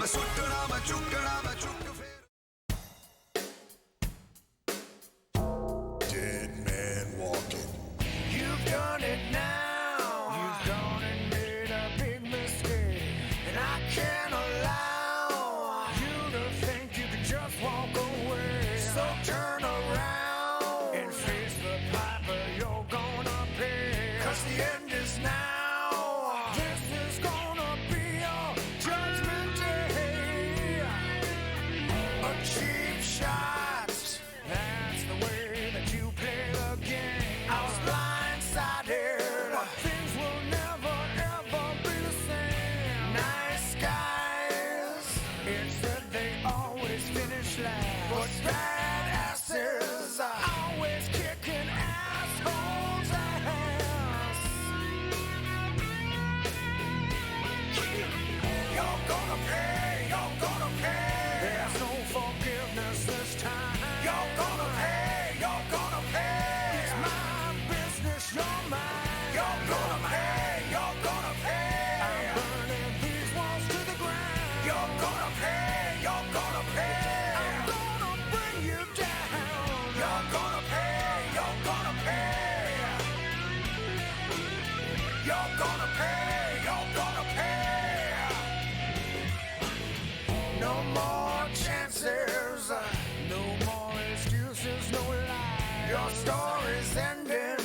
मैं सुटना मैं चुकना मैं चुक फिर Dead man walking. You've done it now. You've gone and made a big mistake, and I can't allow you to think you can just walk away. So turn around and face the piper you're gonna pay. 'Cause the end is now. This is gonna be your judgment day. A cheap shot. That's the way that you play the game. I was blindsided, but things will never ever be the same. Nice guys, it said they always finish last, but badasses are always kicking assholes' ass. You're gonna pay, you're gonna pay. There's no forgiveness this time. You're gonna pay, you're gonna pay. It's my business, you're mine. You're gonna pay, you're gonna pay. I'm burning these walls to the ground. You're gonna pay, you're gonna pay. I'm gonna bring you down. You're gonna pay, you're gonna pay. You're gonna pay, you're gonna pay. No more chances, no more excuses, no lies. Your story's ending.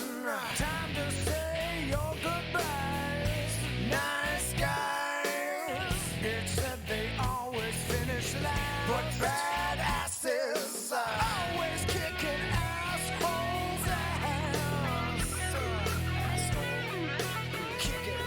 Time to say your goodbyes. Nice guys, it said they always finish last, but badasses always kicking assholes' ass. Kick it.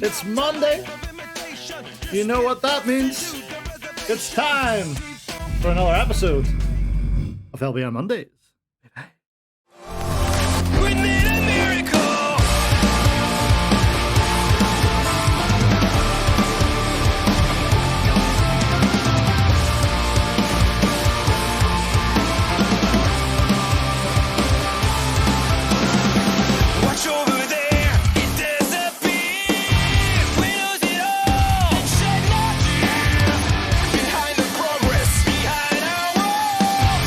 It's Monday. You know what that means. It's time for another episode of LBN Mondays. We need a miracle. Watch over there, it disappears. We lose it all, shed no tears. Behind the progress, behind our wall,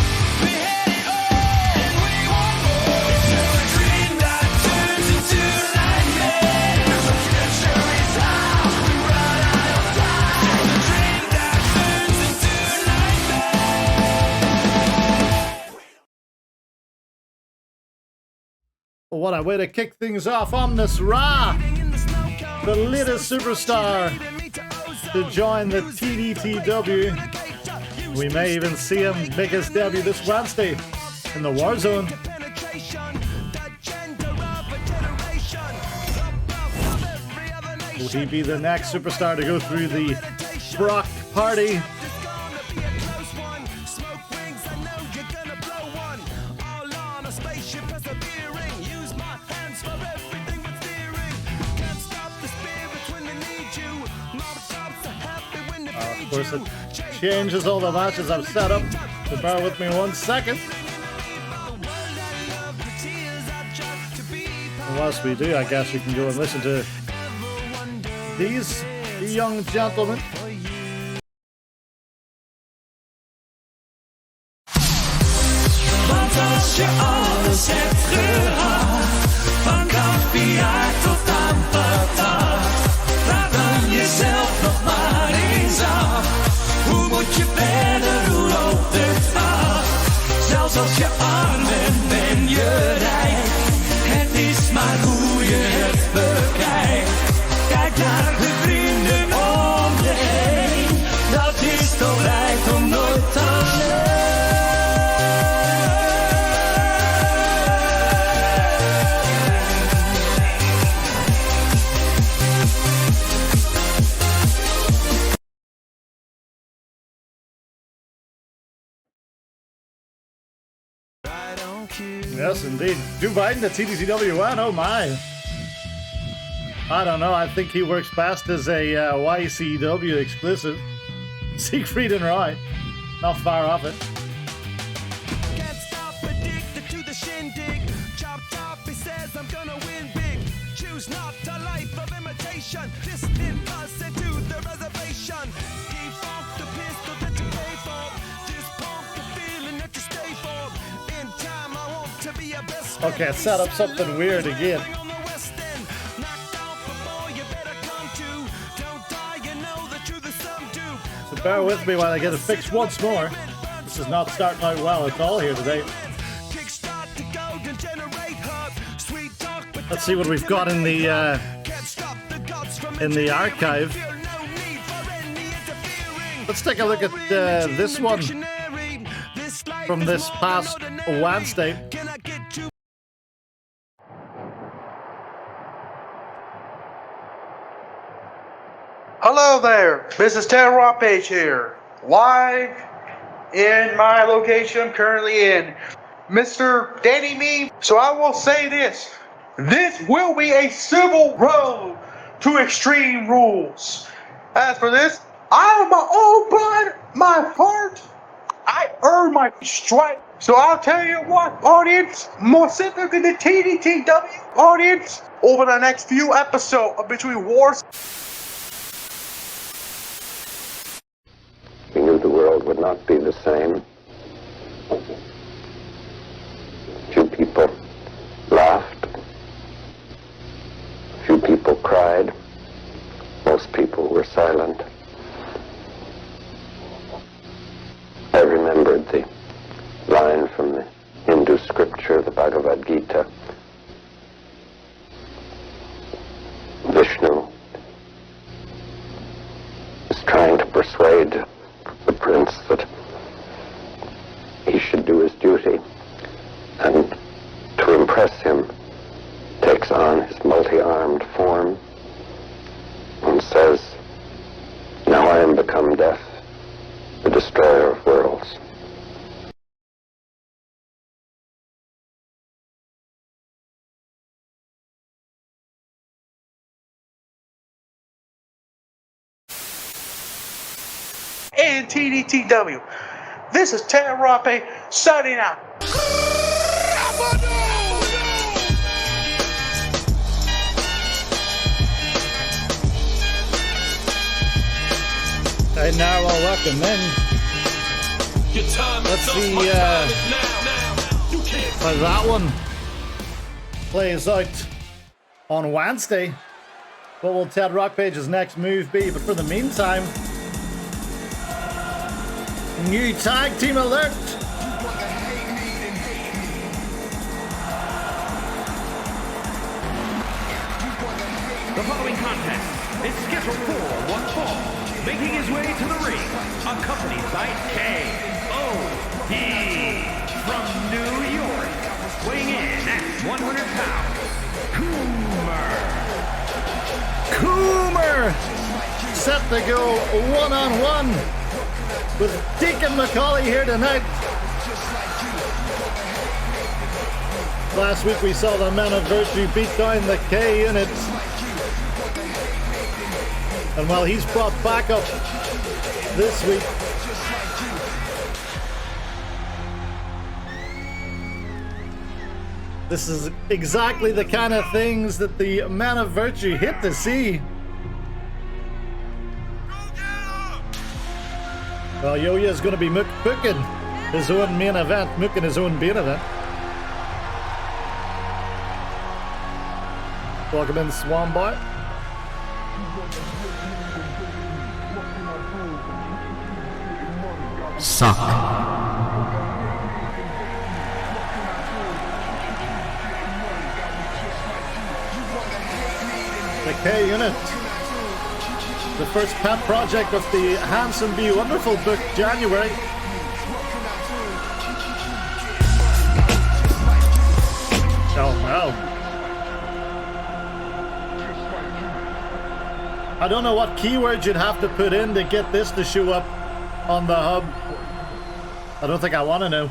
we had it all and we want more. It's just a dream that turns into nightmare. The future is how we run out of time. It's a dream that turns into nightmare. What a way to kick things off on this Raw. The latest superstar to join the TDTW. We may even see him make his debut this Wednesday in the Warzone. Will he be the next superstar to go through the Brock party? Of course, it changes all the matches I've set up, so bear with me 1 second. And whilst we do, I guess you can go and listen to these young gentlemen. Want als je alles hebt gehad, van koffie tot aan patat, vraag dan jezelf nog maar eens af. Hoe moet je verder, hoe loopt het af? Zelfs als je arm bent, ben je rijk. Het is maar hoe je het bekijkt. Kijk naar de vrienden om je heen, dat is toch rijkdom nooit alleen. Yes, indeed. Joe Biden at TDCW1, oh my. I don't know, I think he works best as a YCW exclusive. Siegfried and Roy. Not far off it. Can't stop addicted to the shindig. Chop chop, he says I'm gonna win big. Choose not a life of imitation. Distant us into the reservation. Default the pistol that you pay for. Just pump the feeling that you stay for. In time I want to be a best. Okay, set up something weird again. On the west end, knocked out before you better come to. Don't die, you know the truth is some do. So bear with me while I get it fixed once more. This is not starting out well at all here today. Kickstart the golden generate hub. Sweet talk, but Let's see what we've got in the can't stop the gods from archive. feel no need for any interfering. Let's take a look at this one from this past Wednesday. Can I get you? Hello there, this is Ted Rampage here, live in my location I'm currently in, Mr. Danny Me. So I will say this will be a civil road to Extreme Rules. As for this, I am my own blood, my heart, I earned my stripe. So I'll tell you what, audience, more specifically the TDTW audience, over the next few episodes of Between Wars. We knew the world would not be the same. Few people laughed. Few people cried. Most people were silent. I remembered the line from the Hindu scripture, the Bhagavad Gita. Vishnu is trying to persuade the prince that he should do his duty, and to impress him takes on his multi-armed form says, "Now I am become death, the destroyer of worlds." And TDTW. This is Ted Rape signing out. And now I'll welcome in. Let's see how that one plays out on Wednesday. What will Ted Rockpage's next move be? But for the meantime, new tag team alert! The following contest is scheduled for one fall. Making his way to the ring, accompanied by K.O.D. from New York, weighing in at 100 pounds, Coomer! Set to go one-on-one with Deacon McCauley here tonight. Last week we saw the Men of Virtue beat down the K unit. And while he's brought back up this week, this is exactly the kind of things that the Men of Virtue hit to see. Well, Yo-Yo is going to be mooking his own main event, mooking his own main event. Welcome in, Swanbot. Suck. The K Unit. The first pet project of the Handsome Be Wonderful book, January. Oh no. I don't know what keywords you'd have to put in to get this to show up on the hub. I don't think I want to know.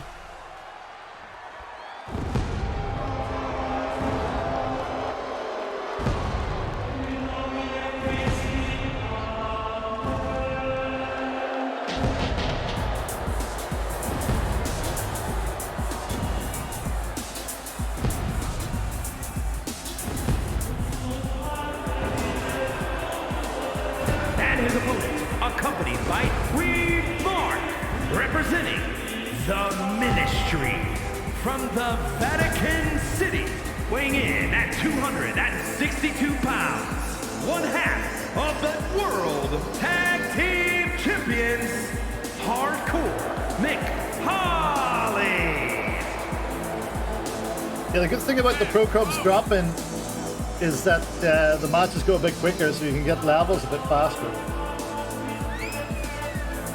and his opponent, accompanied by Reed Mark, representing the Ministry from the Vatican City, weighing in at 262 pounds, one half of the World Tag Team Champions, Hardcore Mick Holly. Yeah, the good thing about the Pro Clubs drop-in is that the matches go a bit quicker, so you can get levels a bit faster.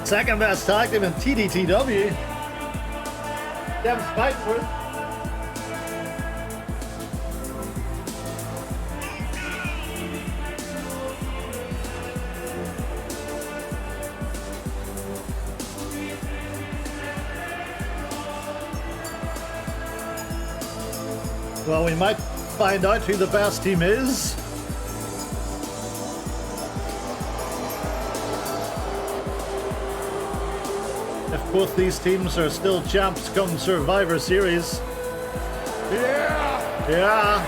Second best tag team in TDTW. Devin's fighting for it. Well, we might find out who the best team is. If both these teams are still champs come Survivor Series. Yeah!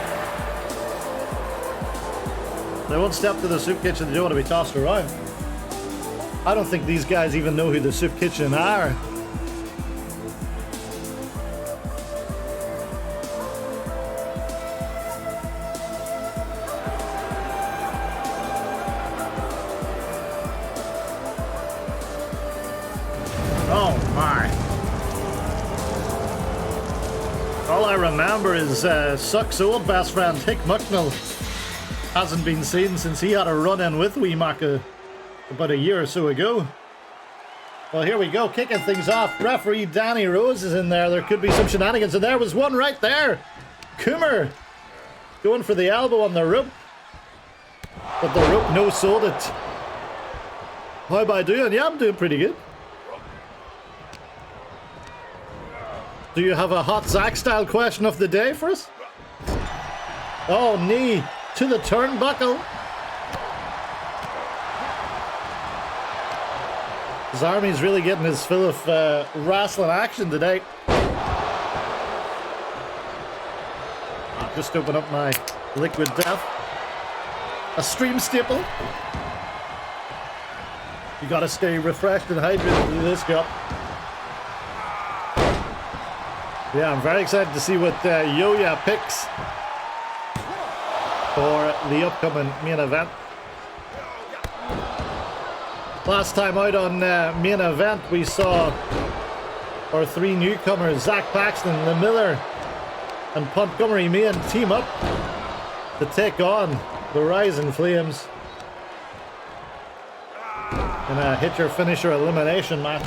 They won't step to the soup kitchen, they don't want to be tossed around. I don't think these guys even know who the soup kitchen are. Oh my. All I remember is Suck's old best friend, Hick Mucknell. Hasn't been seen since he had a run-in with Wee Mac about a year or so ago. Well, here we go, kicking things off. Referee Danny Rose is in there. There could be some shenanigans, and there was one right there. Coomer going for the elbow on the rope. But the rope no-sold it. How am I doing? Yeah, I'm doing pretty good. Do you have a hot Zach style question of the day for us? Oh, knee to the turnbuckle. His army's really getting his fill of wrestling action today. I just opened up my Liquid Death. A stream staple. You gotta stay refreshed and hydrated through this job. Yeah, I'm very excited to see what Yoya picks for the upcoming main event. Last time out on main event, we saw our three newcomers, Zach Paxton, The Miller, and Montgomery Main team up to take on the Rising Flames in a hit your finisher elimination match.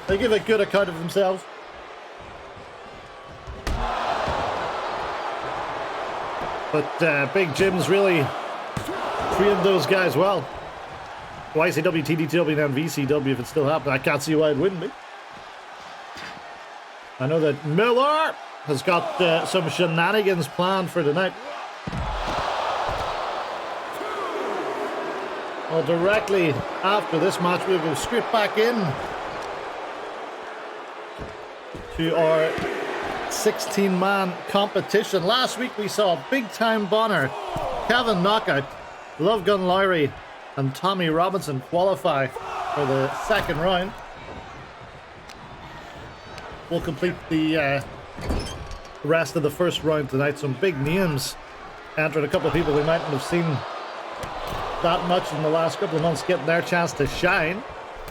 They give a good account of themselves. But Big Jim's really trained those guys well. YCW, TDTW, and then VCW if it's still happening. I can't see why it wouldn't be. I know that Miller has got some shenanigans planned for tonight. Well, directly after this match, we'll go straight back in to our 16-man competition. Last week we saw Big Time Bonner, Kevin Knockout, Love Gun Lowry, and Tommy Robinson qualify for the second round. We'll complete the rest of the first round tonight. Some big names entered. A couple of people we mightn't have seen that much in the last couple of months getting their chance to shine.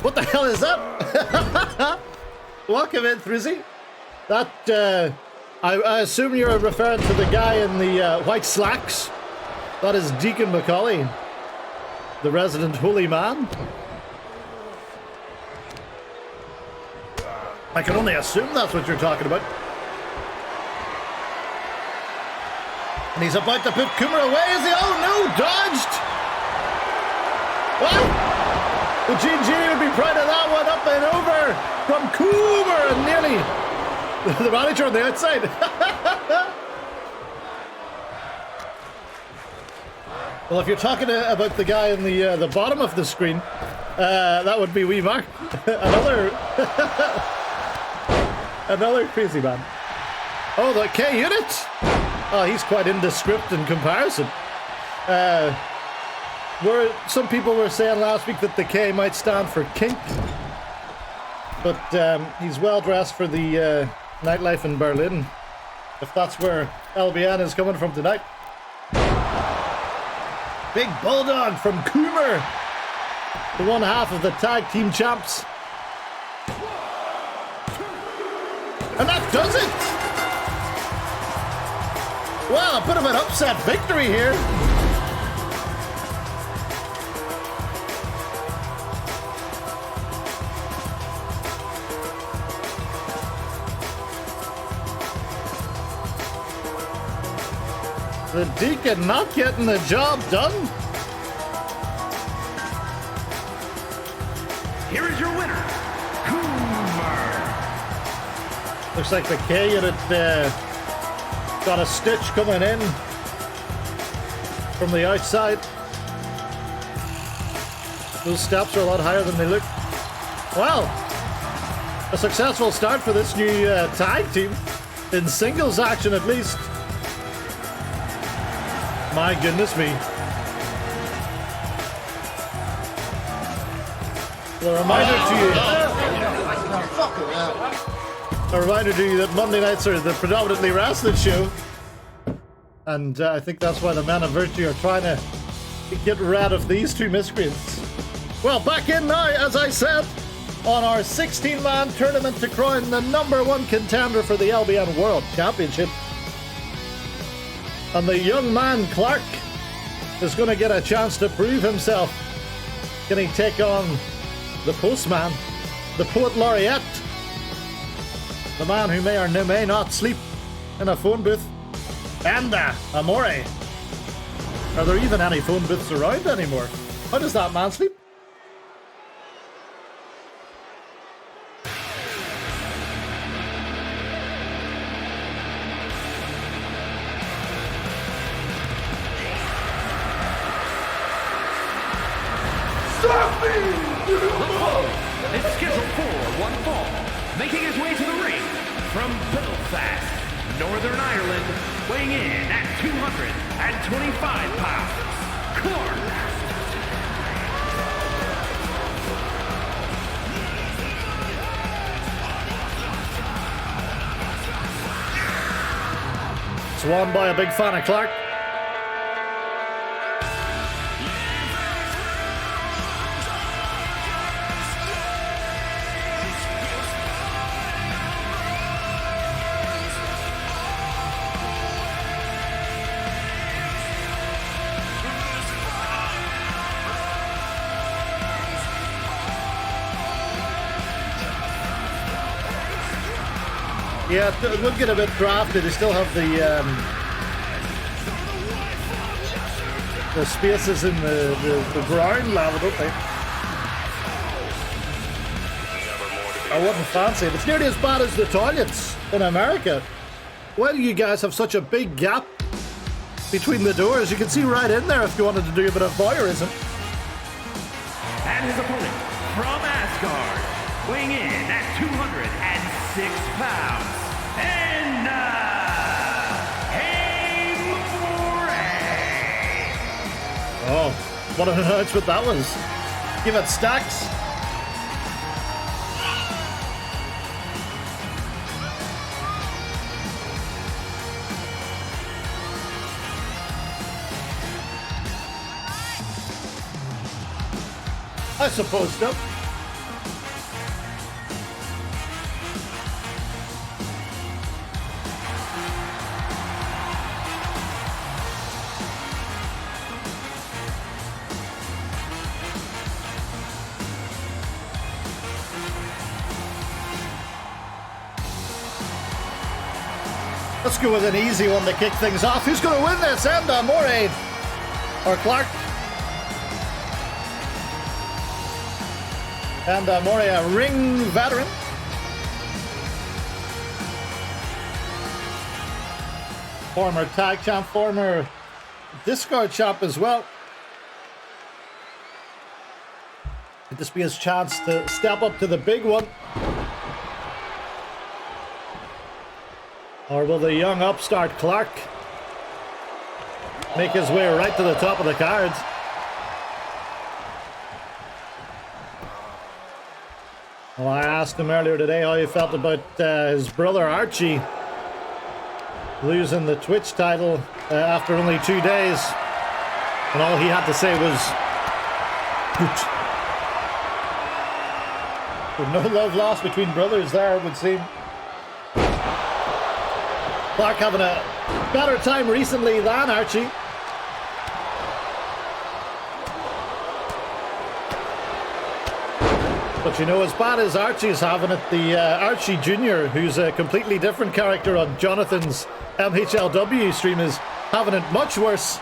What the hell is that? Welcome in, Thrizzy. That, I assume you're referring to the guy in the white slacks. That is Deacon McCauley, the resident holy man. I can only assume that's what you're talking about. And he's about to put Coomer away, is he? Oh no, dodged! What? The GG would be proud of that one, up and over from Coomer, and nearly the manager on the outside. Well, if you're talking about the guy in the bottom of the screen, that would be wee Mark. Another crazy man. Oh, the K unit. Oh, he's quite indescript in comparison. Some people were saying last week that the K might stand for kink, but he's well dressed for the nightlife in Berlin, if that's where LBN is coming from tonight. Big Bulldog from Coomer, the one half of the tag team champs. And that does it! Wow, a bit of an upset victory here. The Deacon not getting the job done. Here is your winner, Coomer. Looks like the K unit got a stitch coming in from the outside. Those steps are a lot higher than they look. Well, a successful start for this new tag team, in singles action at least. My goodness me. Well, a reminder to you that Monday nights are the predominantly wrestling show. And I think that's why the Men of Virtue are trying to get rid of these two miscreants. Well, back in now, as I said, on our 16-man tournament to crown the #1 contender for the LBN World Championship. And the young man, Clark, is going to get a chance to prove himself. Can he take on the postman, the poet laureate, the man who may or may not sleep in a phone booth, Anda Amore. Are there even any phone booths around anymore? How does that man sleep? It's scheduled for one fall, making his way to the ring from Belfast, Northern Ireland, weighing in at 225 pounds, Clark. It's won by a big fan of Clark. Yeah, it would get a bit drafted. They still have the spaces in the ground level, don't they? I wouldn't fancy it. It's nearly as bad as the toilets in America. Why do you guys have such a big gap between the doors? You can see right in there if you wanted to do a bit of voyeurism. And his opponent from Asgard, weighing in at 206 pounds. And oh, what an announcement that was. Give it stacks. I suppose so. Let's go with an easy one to kick things off. Who's going to win this? Enda, Moray, or Clark? And Moray, a ring veteran. Former tag champ, former discard champ as well. Could this be his chance to step up to the big one? Or will the young upstart Clark make his way right to the top of the cards? Well, I asked him earlier today how he felt about his brother Archie losing the Twitch title after only 2 days. And all he had to say was, good. No love lost between brothers there, it would seem. Clark having a better time recently than Archie. But you know, as bad as Archie's having it, the Archie Jr., who's a completely different character on Jonathan's MHLW stream, is having it much worse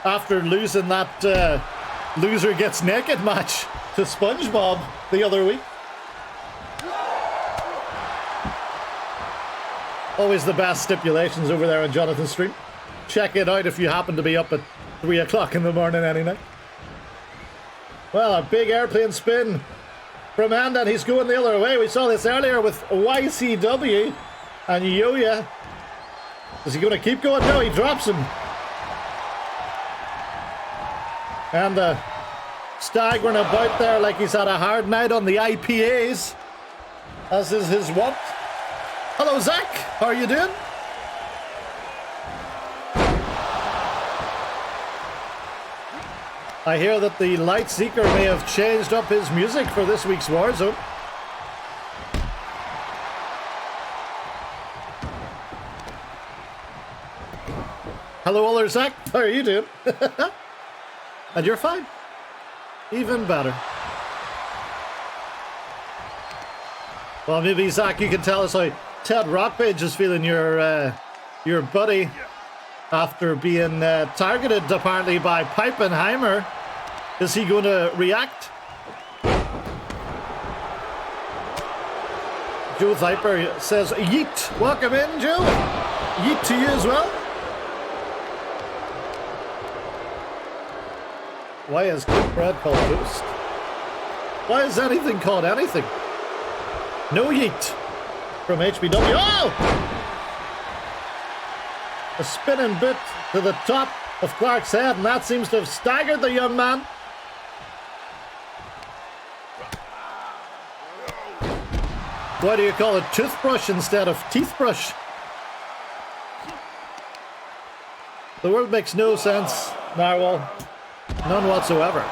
after losing that loser gets naked match to SpongeBob the other week. Always the best stipulations over there on Jonathan's stream. Check it out if you happen to be up at 3 o'clock in the morning any night. Well, a big airplane spin from Enda, and he's going the other way. We saw this earlier with YCW and Yoya. Is he going to keep going? No, he drops him. And staggering about there like he's had a hard night on the IPAs, as is his wont. Hello, Zach. How are you doing? I hear that the Light Seeker may have changed up his music for this week's Warzone. Hello, Oller Zach. How are you doing? And you're fine. Even better. Well, maybe, Zach, you can tell us how Ted Rockpage is feeling, your buddy after being targeted apparently by Pipenheimer. Is he going to react? Joe Viper says, yeet. Welcome in, Joe. Yeet to you as well. Why is cooked bread called toast? Why is anything called anything? No yeet from HBW. Oh! A spinning bit to the top of Clark's head, and that seems to have staggered the young man. Why do you call it toothbrush instead of teeth brush? The word makes no sense, Narwhal. None whatsoever.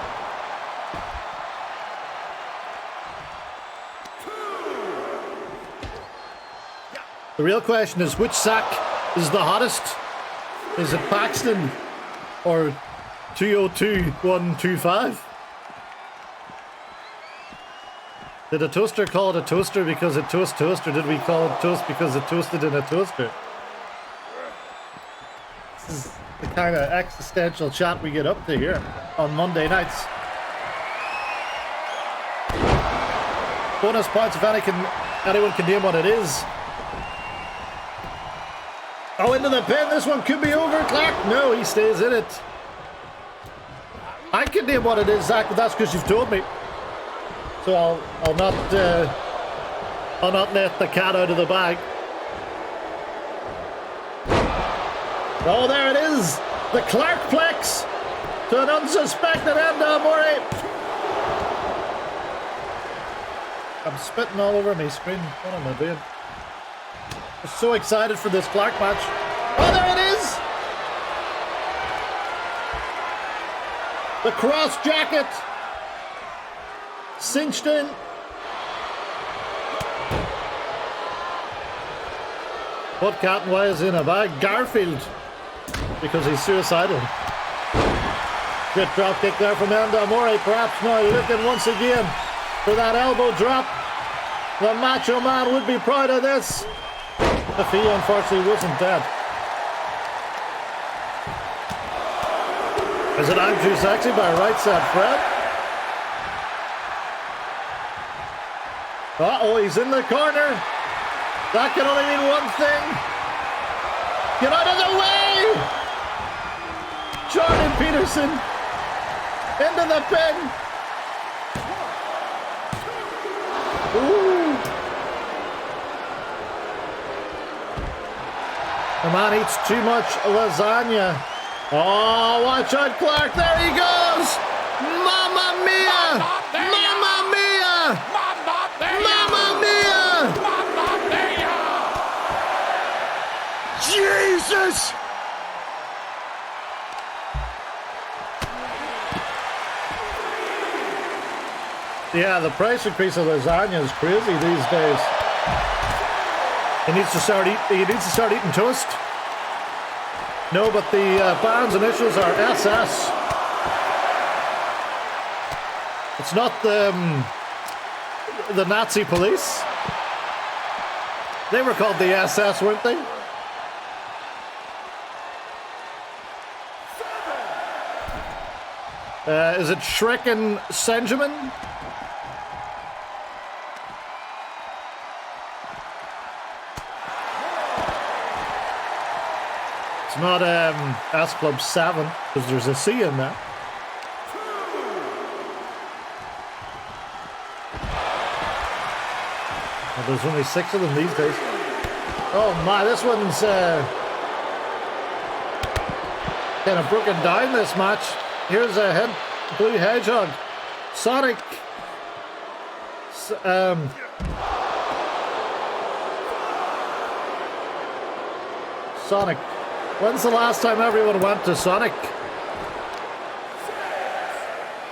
The real question is, which sack is the hottest? Is it Paxton or 202-125? Did a toaster call it a toaster because it toast, or did we call it toast because it toasted in a toaster? This is the kind of existential chat we get up to here on Monday nights. Bonus points if anyone can name what it is. Oh, into the pin. This one could be over, Clark. No, he stays in it. I can name what it is, Zach, but that's because you've told me. So I'll not let the cat out of the bag. Oh, there it is. The Clarkplex to an unsuspected Enda Amore. I'm spitting all over my screen. What am I doing? I'm so excited for this Clark match. Oh, there it is. The cross jacket. Cinched in. What cat and why is in a bag? Garfield. Because he's suicidal. Good drop kick there from Enda Amore. Perhaps now looking once again for that elbow drop. The Macho Man would be proud of this if he unfortunately wasn't dead. Is it I'm Too Sexy by Right Said Fred? Uh-oh, he's in the corner. That can only mean one thing. Get out of the way! Jordan Peterson into the pin. Ooh. The man eats too much lasagna. Oh, watch out, Clark. There he goes. Mamma mia! Mamma mia! Mamma mia! Jesus! Yeah, the price increase of lasagna is crazy these days. He needs to start eating toast. No, but the band's initials are SS. It's not the Nazi police. They were called the SS, weren't they? Is it Shrek and Senjamin? It's not S Club 7, because there's a C in there. Well, there's only 6 of them these days. Oh my, this one's kind of broken down, this match. Here's a head Blue Hedgehog. Sonic. Sonic. When's the last time everyone went to Sonic?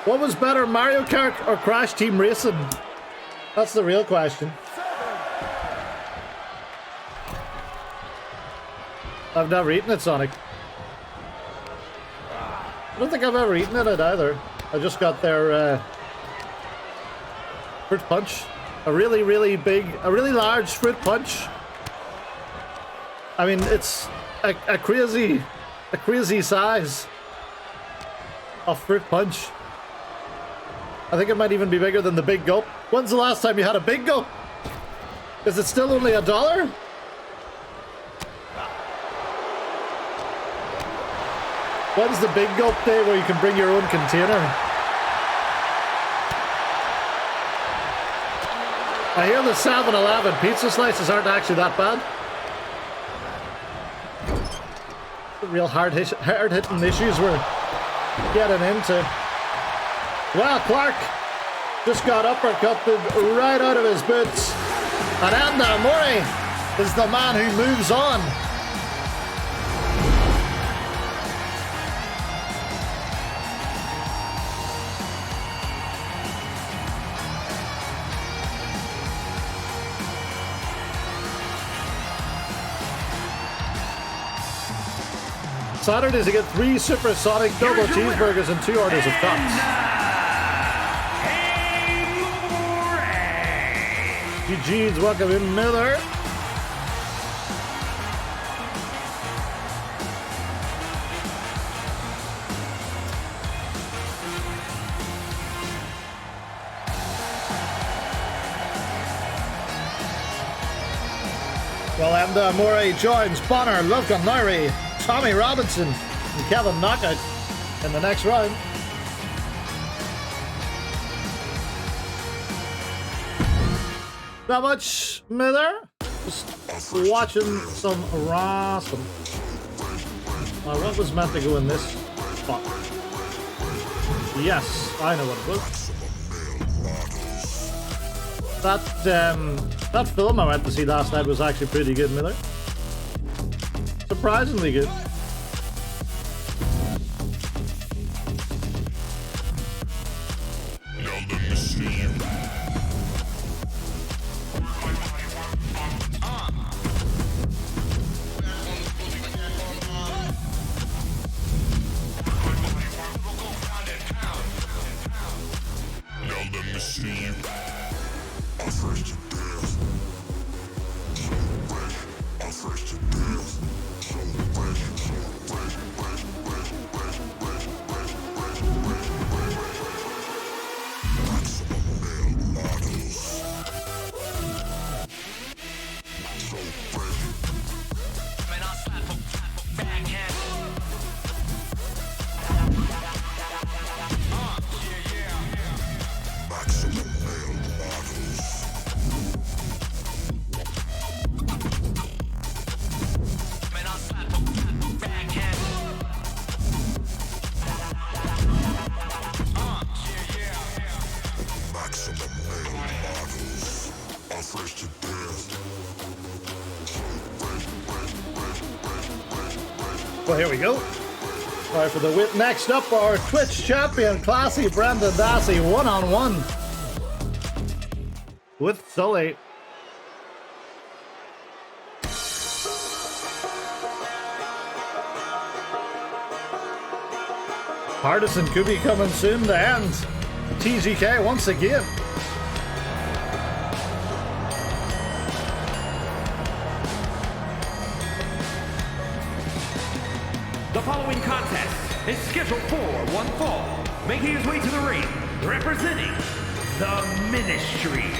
What was better, Mario Kart or Crash Team Racing? That's the real question. I've never eaten at Sonic. I don't think I've ever eaten at it either. I just got their fruit punch. A really large fruit punch. I mean, it's a crazy the crazy size of fruit punch. I think it might even be bigger than the big gulp. When's the last time you had a big gulp? Is it still only $1? When's the big gulp day where you can bring your own container? I hear the 7-Eleven pizza slices aren't actually that bad. The real hard-hitting issues we're getting into. Well, Clark just got uppercutted right out of his boots. And Enda Mori is the man who moves on. Saturdays you get 3 supersonic double cheeseburgers and 2 orders of cups. Eugene's welcome in Miller. Well, and Morey joins Bonner, Logan Lowry, Tommy Robinson, and Kevin Knockout in the next round. Not much, Miller. Just watching some Raw. What was meant to go in this spot? Yes, I know what it was. That film I went to see last night was actually pretty good, Miller. Surprisingly good. Well, here we go. All right, for the win. Next up, our Twitch champion, Classy Brendan Dassey, one-on-one with Sully. Partisan could be coming soon to end TGK once again. The following contest is scheduled for one fall, making his way to the ring, representing the Ministry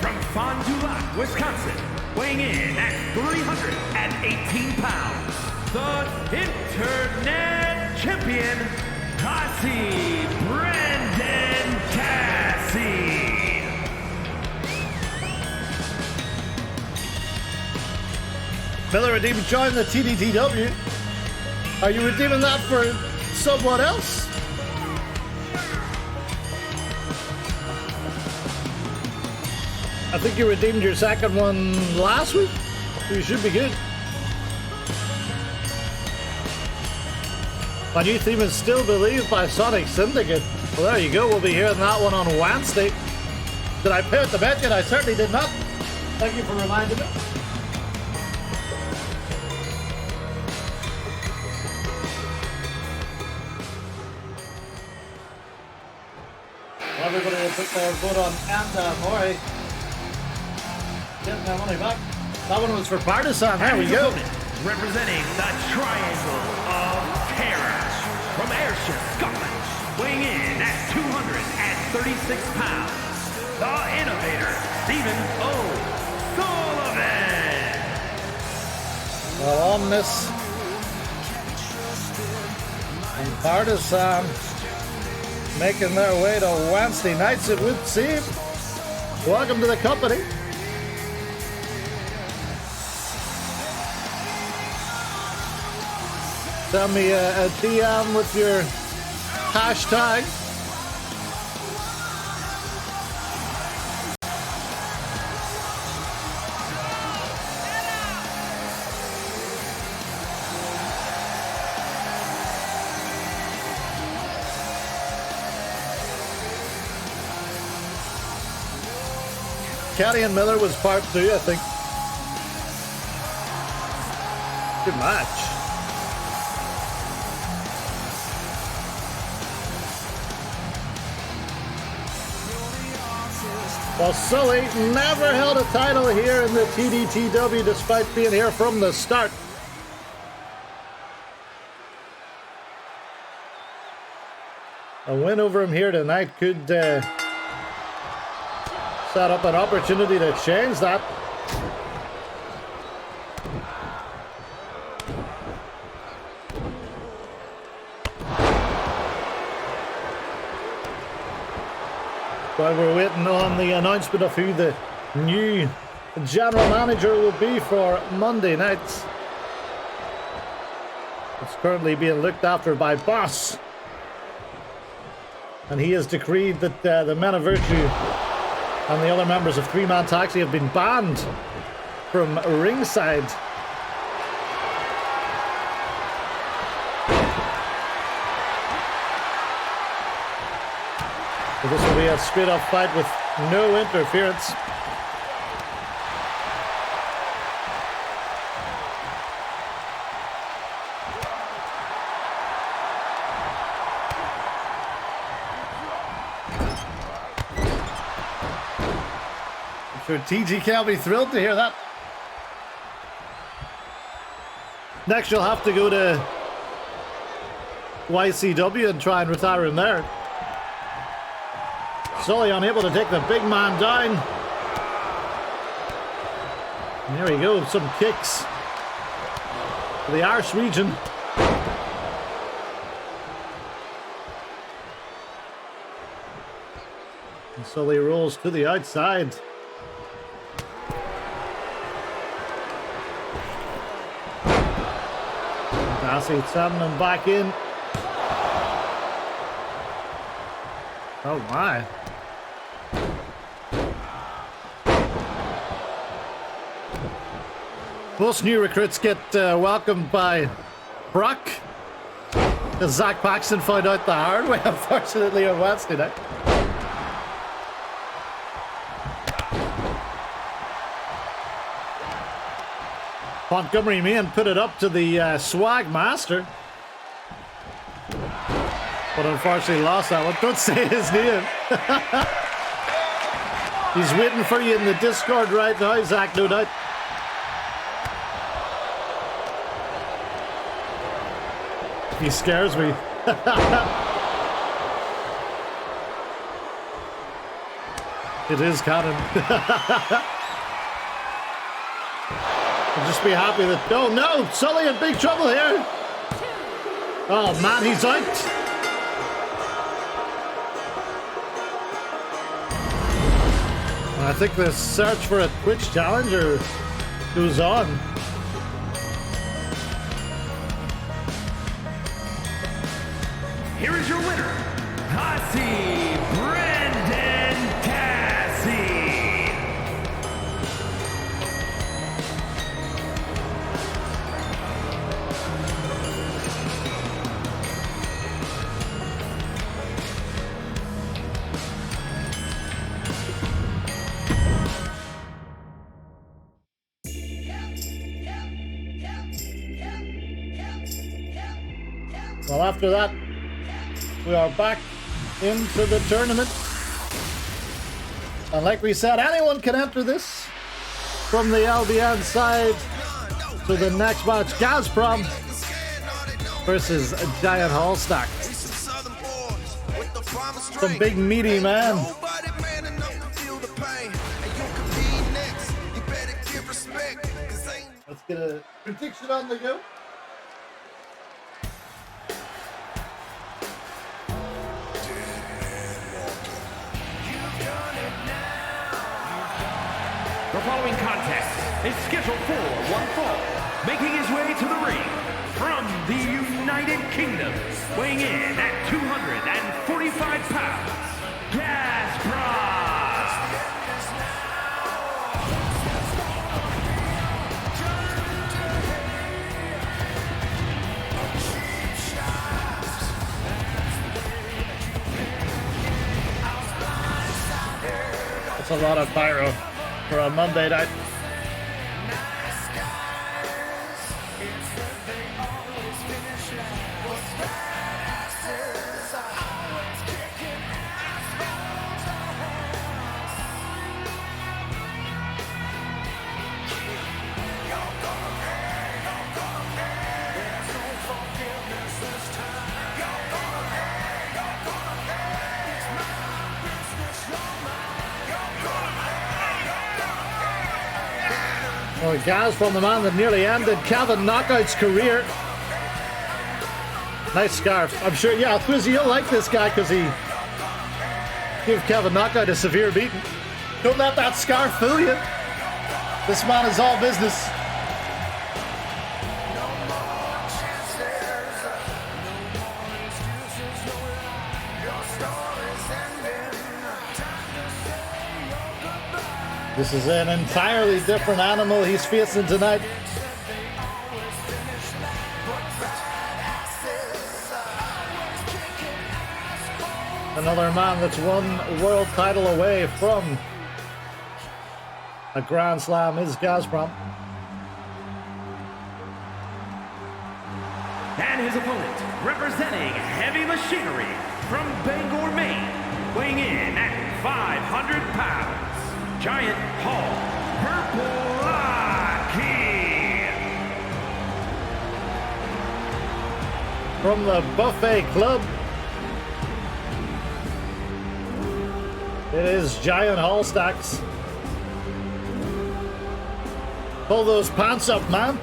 from Fond du Lac, Wisconsin, weighing in at 318 pounds, the Internet Champion, Cassie Brendan Cassie. Miller redeemed joined the TDTW. Are you redeeming that for someone else? I think you redeemed your second one last week. You should be good. My new theme is Still Believe by Sonic Syndicate. Well, there you go. We'll be hearing that one on Wednesday. Did I pay it to bet yet? I certainly did not. Thank you for reminding me. Well, everybody will put their vote on Enda Mori. Getting their money back. That one was for Partisan. There we go. Representing the Triangle of from Ayrshire, Scotland, weighing in at 236 pounds, the innovator, Stephen O'Sullivan. Well, on this and Partisan making their way to Wednesday nights, it would seem. Welcome to the company. Send me a DM with your hashtag. Caddy and Miller was part 2, I think. Good match. Well, Sully never held a title here in the TDTW despite being here from the start. A win over him here tonight could set up an opportunity to change that. While we're waiting on the announcement of who the new general manager will be for Monday nights. It's currently being looked after by Boss. And he has decreed that the Men of Virtue and the other members of Three-Man Taxi have been banned from ringside. So this will be a straight-up fight with no interference. I'm sure TG can be thrilled to hear that. Next, you'll have to go to YCW and try and retire him there. Sully unable to take the big man down. And there we go, some kicks to the Irish region. And Sully rolls to the outside. Darcy sending him back in. Oh my. Most new recruits get welcomed by Brock. As Zach Paxton found out the hard way, unfortunately, on Wednesday night. Montgomery Main put it up to the Swag Master. But unfortunately lost that one. Don't say his name. He's waiting for you in the Discord right now, Zach, no doubt. He scares me. It is canon. I'll just be happy that... Oh no! Sully in big trouble here! Oh man, he's out! I think the search for a Twitch challenger goes on. Here is your winner, Cassie Brendan Cassie. Well, after that, we are back into the tournament. And like we said, anyone can enter this from the LBN side. So the next match, Gazprom versus a giant Hall stack. We some southern boys with the farmer Some strength. big meaty man. Nobody man enough to feel the pain. And you can be next. You better give respect. 'Cause ain't Let's get a prediction on the go. The following contest is scheduled for one fall. Making his way to the ring from the United Kingdom, weighing in at 245 pounds, Gaspar. That's a lot of pyro for a Monday night. Well, Gaz from the man that nearly ended Kevin Knockout's career. Nice scarf. I'm sure, yeah, Thwizzy, you'll like this guy because he gave Kevin Knockout a severe beating. Don't let that scarf fool you. This man is all business. This is an entirely different animal he's facing tonight. Another man that's one world title away from a Grand Slam is Gazprom. And his opponent, representing Heavy Machinery from Bangor, Maine, weighing in at 500 pounds, Giant Hall Purple From the Buffet Club, it is Giant Hall Stacks. Pull those pants up, man.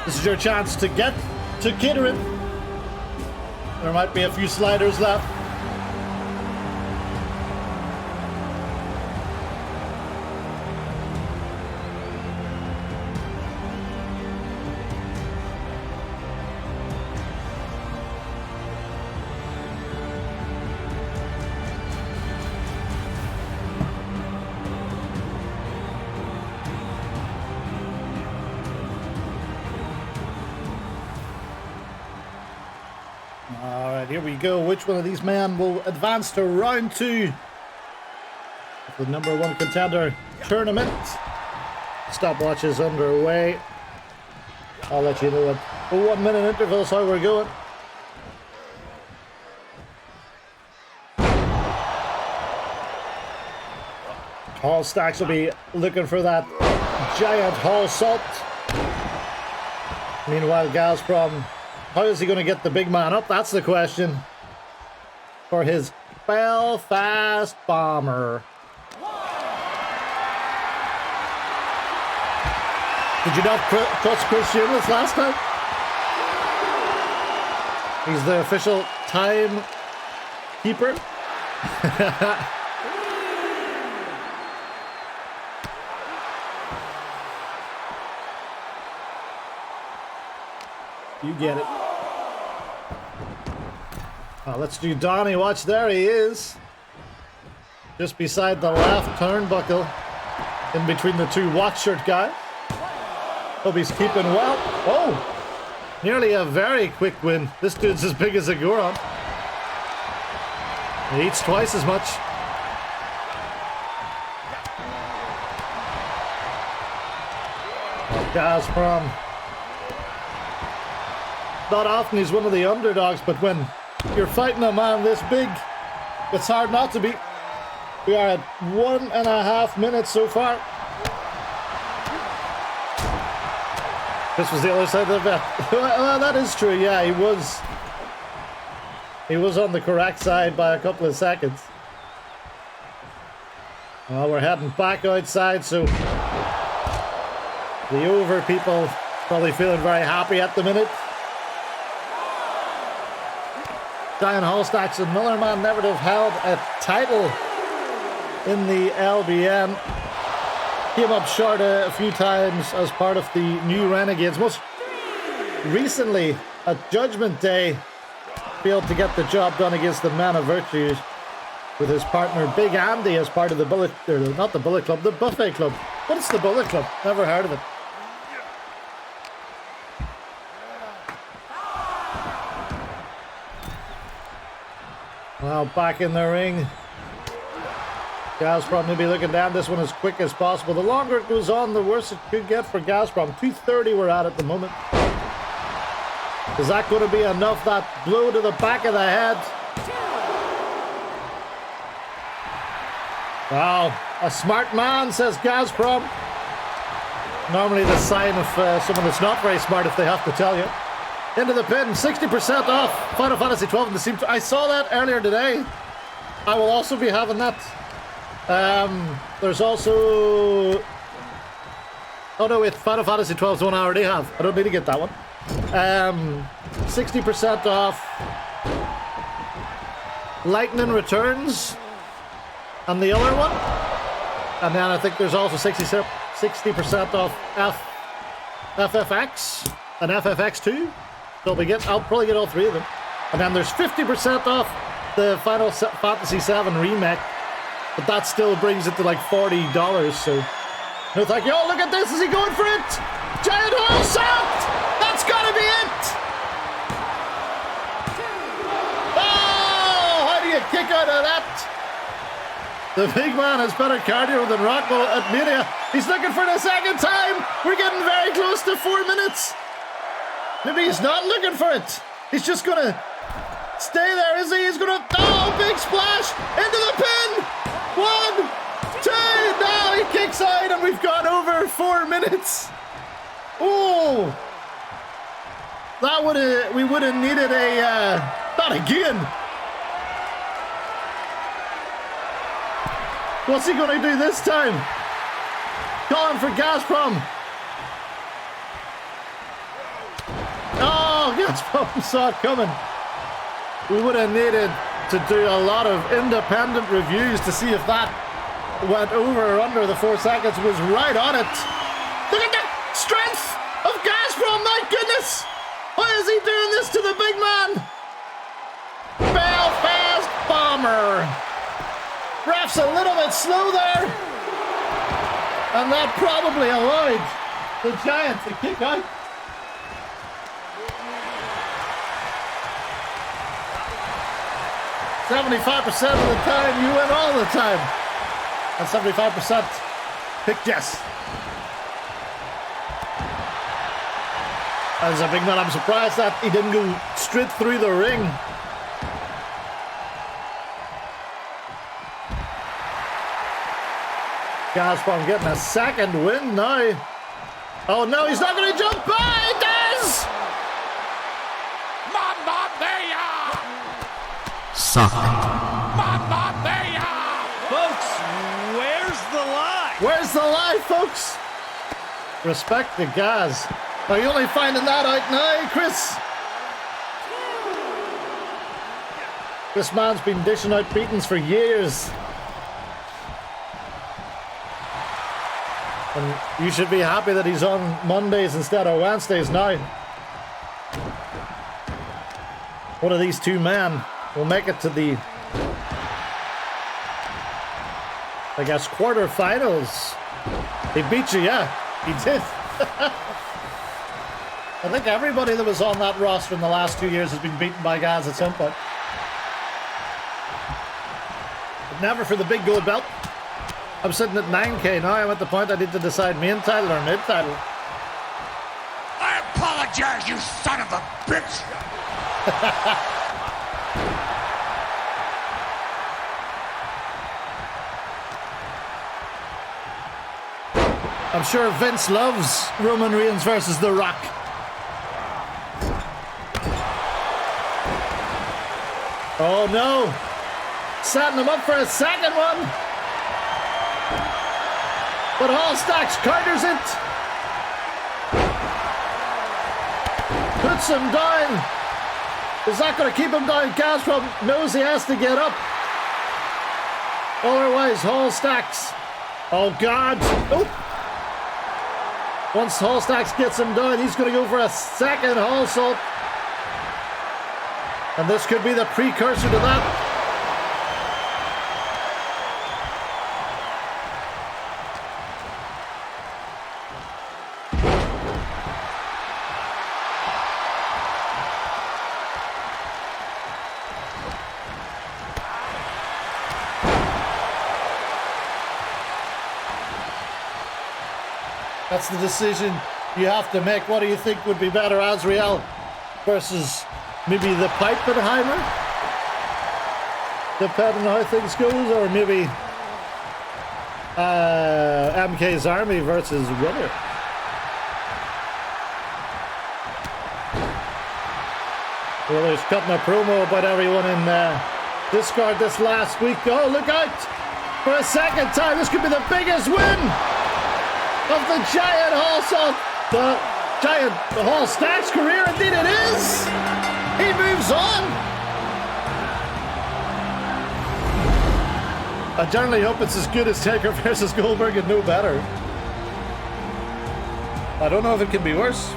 This is your chance to get to Kittering. There might be a few sliders left. All right, here we go. Which one of these men will advance to round 2 of the number 1 contender tournament? Stopwatch is underway. I'll let you know at 1 minute intervals how we're going. Hall Stacks will be looking for that giant Hall salt. Meanwhile, Gazprom, how is he going to get the big man up? That's the question for his Belfast bomber. Did you not trust Christian this last time? He's the official time keeper. You get it. Let's do Donnie. Watch, there he is. Just beside the left turnbuckle. In between the two watch shirt guys. Hope he's keeping well. Oh! Nearly a very quick win. This dude's as big as a Goron. He eats twice as much. Gazprom. Not often he's one of the underdogs, but when you're fighting a man this big, it's hard not to be. We are at 1.5 minutes so far. This was the other side of the bet. Well, that is true. Yeah, he was. He was on the correct side by a couple of seconds. Well, we're heading back outside, so the over people probably feeling very happy at the minute. Diane Hallstacks and Millerman never have held a title in the LBN. Came up short a few times as part of the new Renegades. Most recently, at Judgment Day, failed to get the job done against the Men of Virtue with his partner Big Andy as part of the Bullet, or not the Bullet Club, the Buffet Club. What's the Bullet Club? Never heard of it. Well, back in the ring. Gazprom maybe looking down this one as quick as possible. The longer it goes on, the worse it could get for Gazprom. 2:30 we're at the moment. Is that going to be enough? That blow to the back of the head. Wow, a smart man, says Gazprom. Normally the sign of someone that's not very smart, if they have to tell you. Into the pin, 60% off Final Fantasy 12 in the Steam. I saw that earlier today. I will also be having that. There's also... Oh no, wait, Final Fantasy 12 is the one I already have. I don't need to get that one. 60% off Lightning Returns and the other one. And then I think there's also 60% off FFX and FFX2. So I'll probably get all three of them. And then there's 50% off the Final Fantasy VII Remake. But that still brings it to like $40. So no thank you. Oh, look at this. Is he going for it? Giant hole shot! That's gotta be it! Oh! How do you kick out of that? The big man has better cardio than Rockwell at Mania. He's looking for the second time. We're getting very close to 4 minutes. Maybe he's not looking for it. He's just gonna stay there, is he? He's gonna... Oh, big splash! Into the pin! 1, 2, now he kicks out and we've gone over 4 minutes. Oh! That we would have needed a... not again. What's he gonna do this time? Calling for Gazprom. Oh, Gazprom saw it coming. We would have needed to do a lot of independent reviews to see if that went over or under the 4 seconds. Was right on it. Look at the strength of Gazprom, my goodness! Why is he doing this to the big man? Belfast Bomber. Ref's a little bit slow there. And that probably allowed the Giant to kick out. "75% of the time, you win all the time." And 75% pick yes. As a big man, I'm surprised that he didn't go straight through the ring. Gazprom getting a second win now. Oh no, he's not going to jump by. He does! Mamma mia! Suck. Mamma mia! Folks, where's the lie? Where's the lie, folks? Respect the Gaz. Are you only finding that out now, Chris? This man's been dishing out beatings for years. And you should be happy that he's on Mondays instead of Wednesdays now. One of these two men will make it to the, I guess, quarterfinals. He beat you, yeah. He did. I think everybody that was on that roster in the last 2 years has been beaten by Gaz at some point. But never for the big gold belt. I'm sitting at 9k now. I'm at the point I need to decide main title or mid title. I apologize, you son of a bitch! I'm sure Vince loves Roman Reigns versus The Rock. Oh no! Setting him up for a second one! But Hall Stacks counters it! Puts him down! Is that going to keep him down? Castro knows he has to get up. Otherwise, Hall Stacks. Oh God! Oh! Once Hall Stacks gets him down, he's going to go for a second Hall Salt. And this could be the precursor to that. That's the decision you have to make. What do you think would be better, Azrael versus maybe the Pipenheimer? Depending on how things goes, or maybe MK's Army versus Winner. Well, there's cutting a promo about everyone in Discord this last week. Oh, look out! For a second time, this could be the biggest win of the Giant Hall Salt, the Giant Hall Stacks career. Indeed it is! He moves on! I generally hope it's as good as Taker versus Goldberg and no better. I don't know if it can be worse.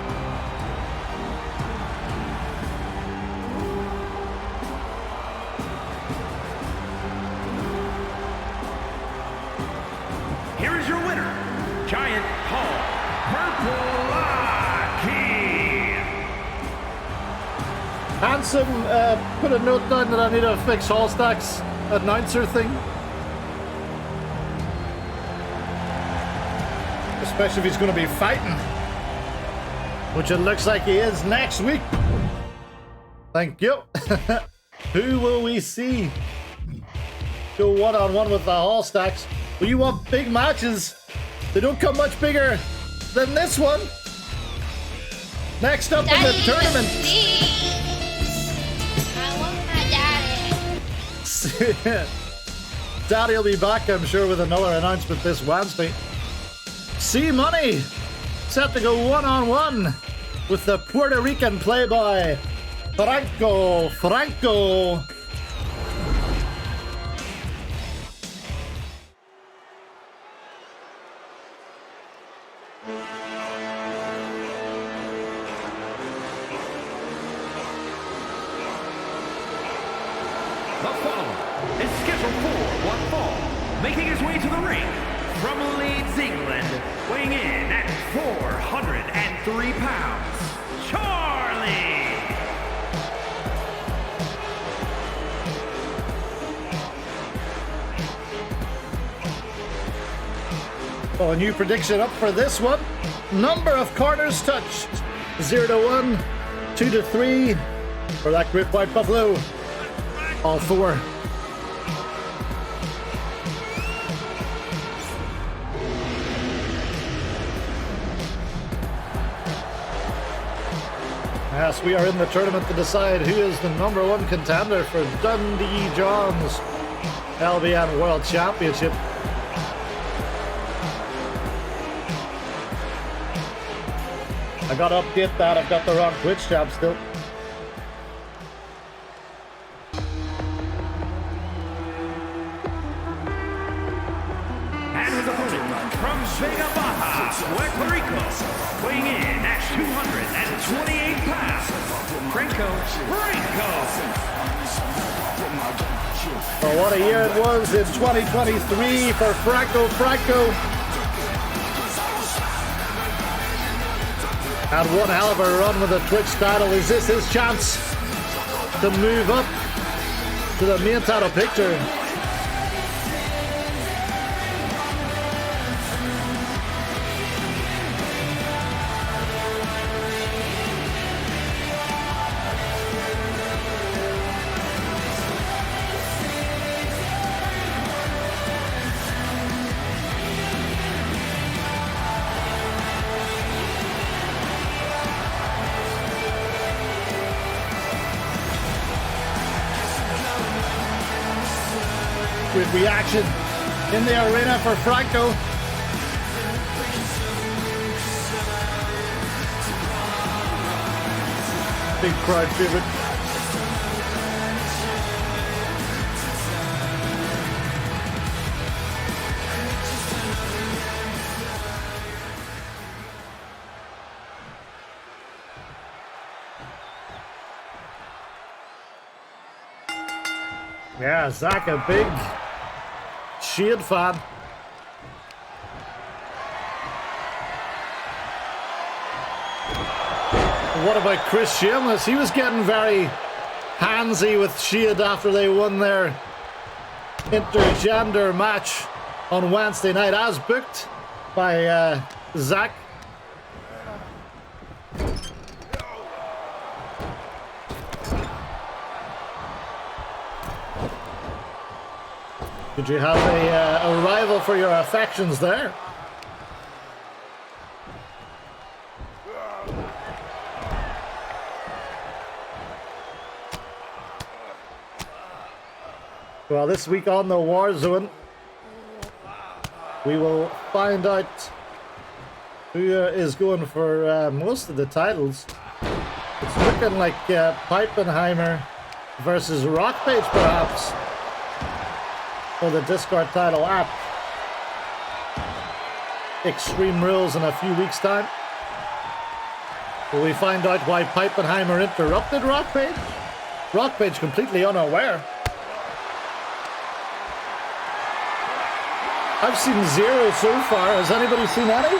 Here is your winner, Giant Hall Purple Lucky. Handsome put a note down that I need to fix Hall Stacks announcer thing. Especially if he's going to be fighting, which it looks like he is next week. Thank you. Who will we see go one-on-one with the Hall Stacks? Well, you want big matches. They don't come much bigger than this one. Next up in the tournament. I want my daddy. Daddy will be back, I'm sure, with another announcement this Wednesday. C-Money set to go one-on-one with the Puerto Rican playboy, Franco. The following is scheduled for one fall, making his way to the ring from Leeds, England, weighing in at 403 pounds, Charlie! Well, a new prediction up for this one. Number of corners touched. 0 to 1, 2 to 3 for that Great White Buffalo. All 4. Yes, we are in the tournament to decide who is the number 1 contender for Dundee John's LBN World Championship. I gotta update that. I've got the wrong Twitch tab still. And his opponent from Vega Baja, Puerto Rico, weighing in at 228 pounds, Franco. Well, what a year it was in 2023 for Franco. Had one hell of a run with the Twitch title. Is this his chance to move up to the main title picture? Great reaction in the arena for Franco. Big crowd favorite. Yeah, Zach, a big Shade fan. What about Chris Shameless? He was getting very handsy with Shade after they won their intergender match on Wednesday night, as booked by Zach. Did you have a rival for your affections there? Well, this week on the War Zone, we will find out who is going for most of the titles. It's looking like Peipenheimer versus Rockpage, perhaps, for the Discard title at Extreme Rules in a few weeks' time. Will we find out why Peipenheimer interrupted Rockpage? Rockpage completely unaware. I've seen 0 so far. Has anybody seen any?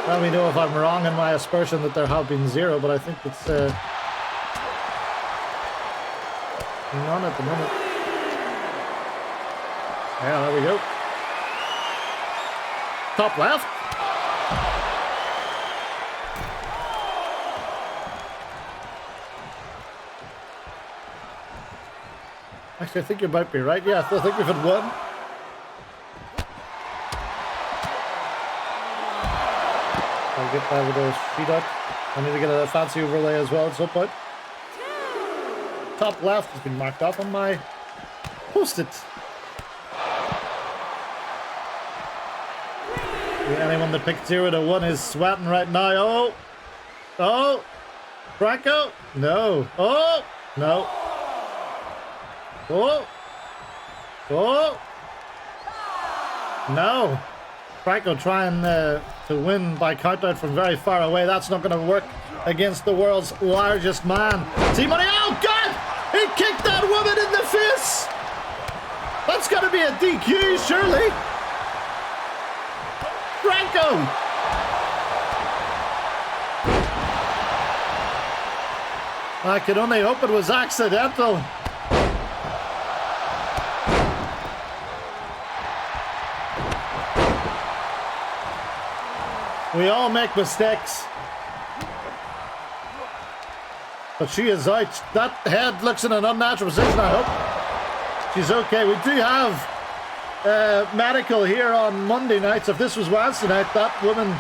Let me know if I'm wrong in my aspersion that there have been 0, but I think it's none at the moment. Yeah, there we go. Top left. Actually, I think you might be right. Yeah, I think we've had one. I'll get by with those feet up. I need to get a fancy overlay as well at some point. Top left has been marked off on my post-it. Anyone that picked 0 to 1 is sweating right now. Oh! Oh! Franco? No. Oh! No. Oh! Oh! No! Franco trying to win by countout from very far away. That's not going to work against the world's largest man. T-Money, oh God! He kicked that woman in the face! That's got to be a DQ, surely! Franco! I can only hope it was accidental. We all make mistakes. But she is out. That head looks in an unnatural position, I hope. She's okay. We do have medical here on Monday nights. If this was Wednesday night, that woman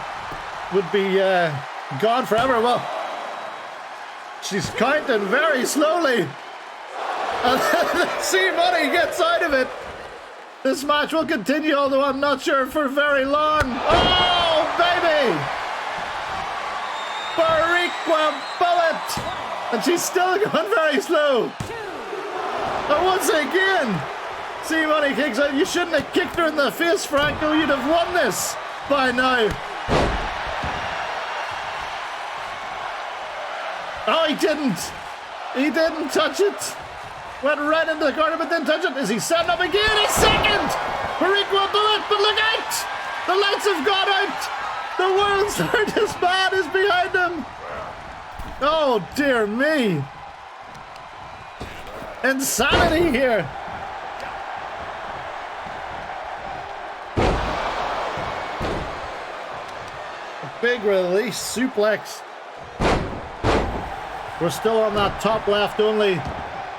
would be gone forever. Well, she's counting very slowly. And then C-Money gets out of it. This match will continue, although I'm not sure for very long. Oh, baby! Bariqua bullet! And she's still going very slow. And once again, C-Money kicks out. You shouldn't have kicked her in the face, Franco. You'd have won this by now. Oh, he didn't. He didn't touch it. Went right into the corner, but didn't touch it. Is he setting up again? He's second! Bariqua bullet, but look out! The lights have gone out! The world's largest man is behind him! Oh, dear me! Insanity here! A big release suplex. We're still on that top left only.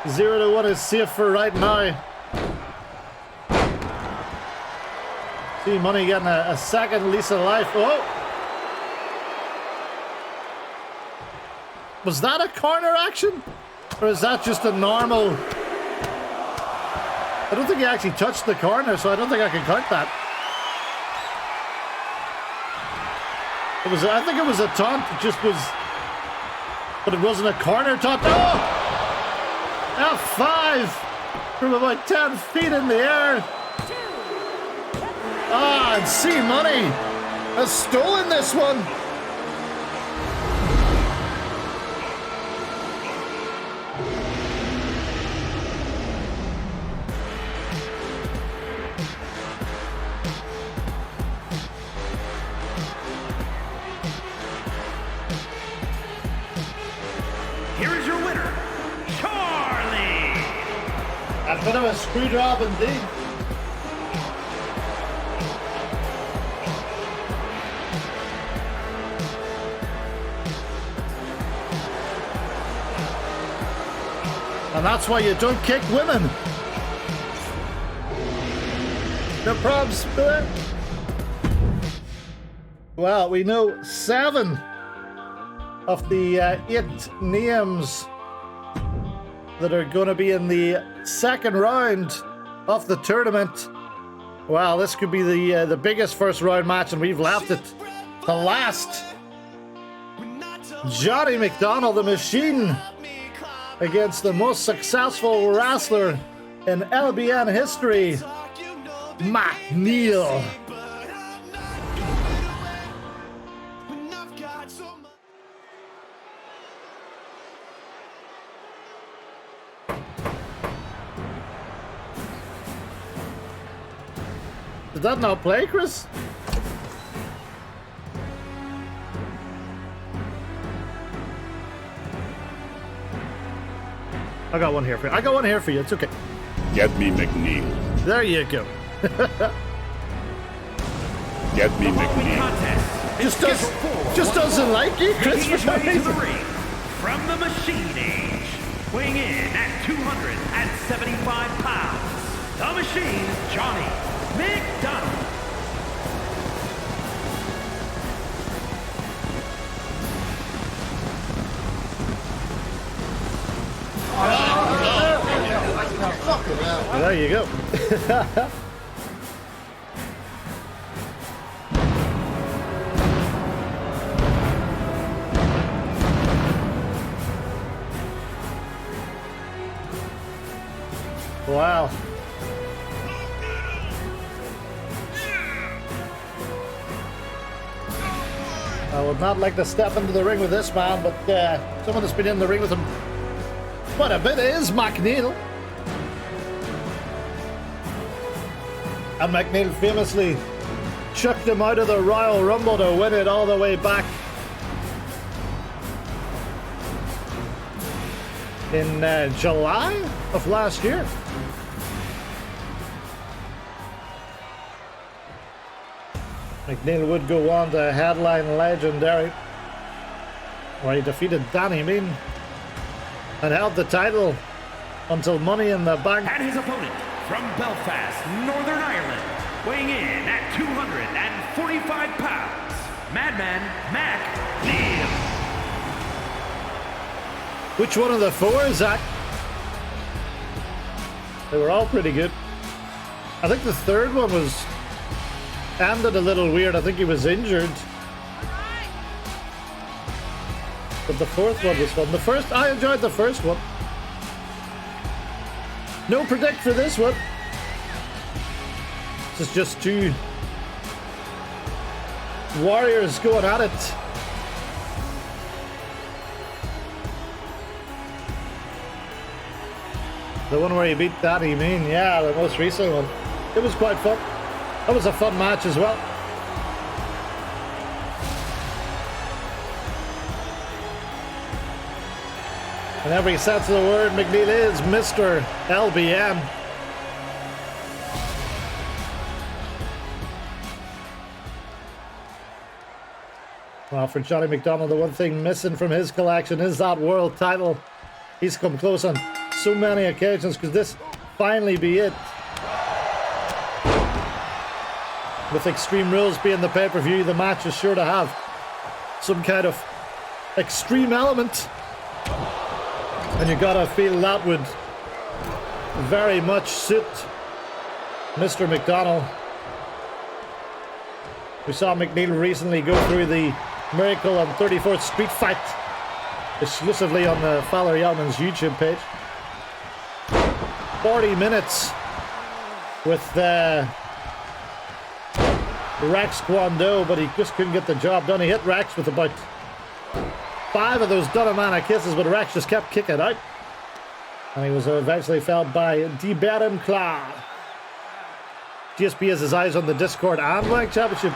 0 to 1 is safe for right now. C-Money getting a second lease of life. Oh! Was that a corner action? Or is that just a normal... I don't think he actually touched the corner, so I don't think I can count that. I think it was a taunt. It just was... But it wasn't a corner taunt. Oh! F5 from about 10 feet in the air. Ah, and C Money has stolen this one. Here is your winner, Charlie. A bit of a screw job indeed. And that's why you don't kick women. No probs, Bill. Well, we know 7 of the 8 names that are going to be in the second round of the tournament. Well, this could be the biggest first round match, and we've left it to last. Johnny McDonald, the Machine, against the most successful wrestler in LBN history, McNeil. Did that not play, Chris? I got one here for you. I got one here for you. It's okay. Get me McNeil. There you go. Get me Following McNeil. contest is Just scheduled for doesn't like you, Chris, making for his some way to the reason. ring from the Machine Age, weighing in at 275 pounds, the Machine, Johnny McDonald. There you go. Wow. I would not like to step into the ring with this man, but someone that's been in the ring with him quite a bit is McNeil. And McNeil famously chucked him out of the Royal Rumble to win it all the way back in July of last year. McNeil would go on to headline Legendary, where he defeated Danny Mean and held the title until Money in the Bank. And his opponent from Belfast, Northern Ireland, weighing in at 245 pounds, Madman McNeil. Which one of the 4, Zach? They were all pretty good. I think the third one was ended a little weird. I think he was injured. But the fourth one was fun. I enjoyed the first one. No predict for this one. This is just 2 warriors going at it. The one where he beat Danny Mean, yeah, the most recent one. It was quite fun. That was a fun match as well. In every sense of the word, McNeil is Mr. LBN. Well, for Johnny McDonald, the one thing missing from his collection is that world title. He's come close on so many occasions. Could this finally be it? With Extreme Rules being the pay-per-view, the match is sure to have some kind of extreme element. And you gotta feel that would very much suit Mr. McDonald. We saw McNeil recently go through the Miracle on 34th Street fight exclusively on the Fowler Yelman's YouTube page. 40 minutes with Rex Kwando, but he just couldn't get the job done. He hit Rex with about 5 of those Dunamana kisses, but Rex just kept kicking out. And he was eventually felled by Diberen Kla. GSP has his eyes on the Discord and Wank Championship.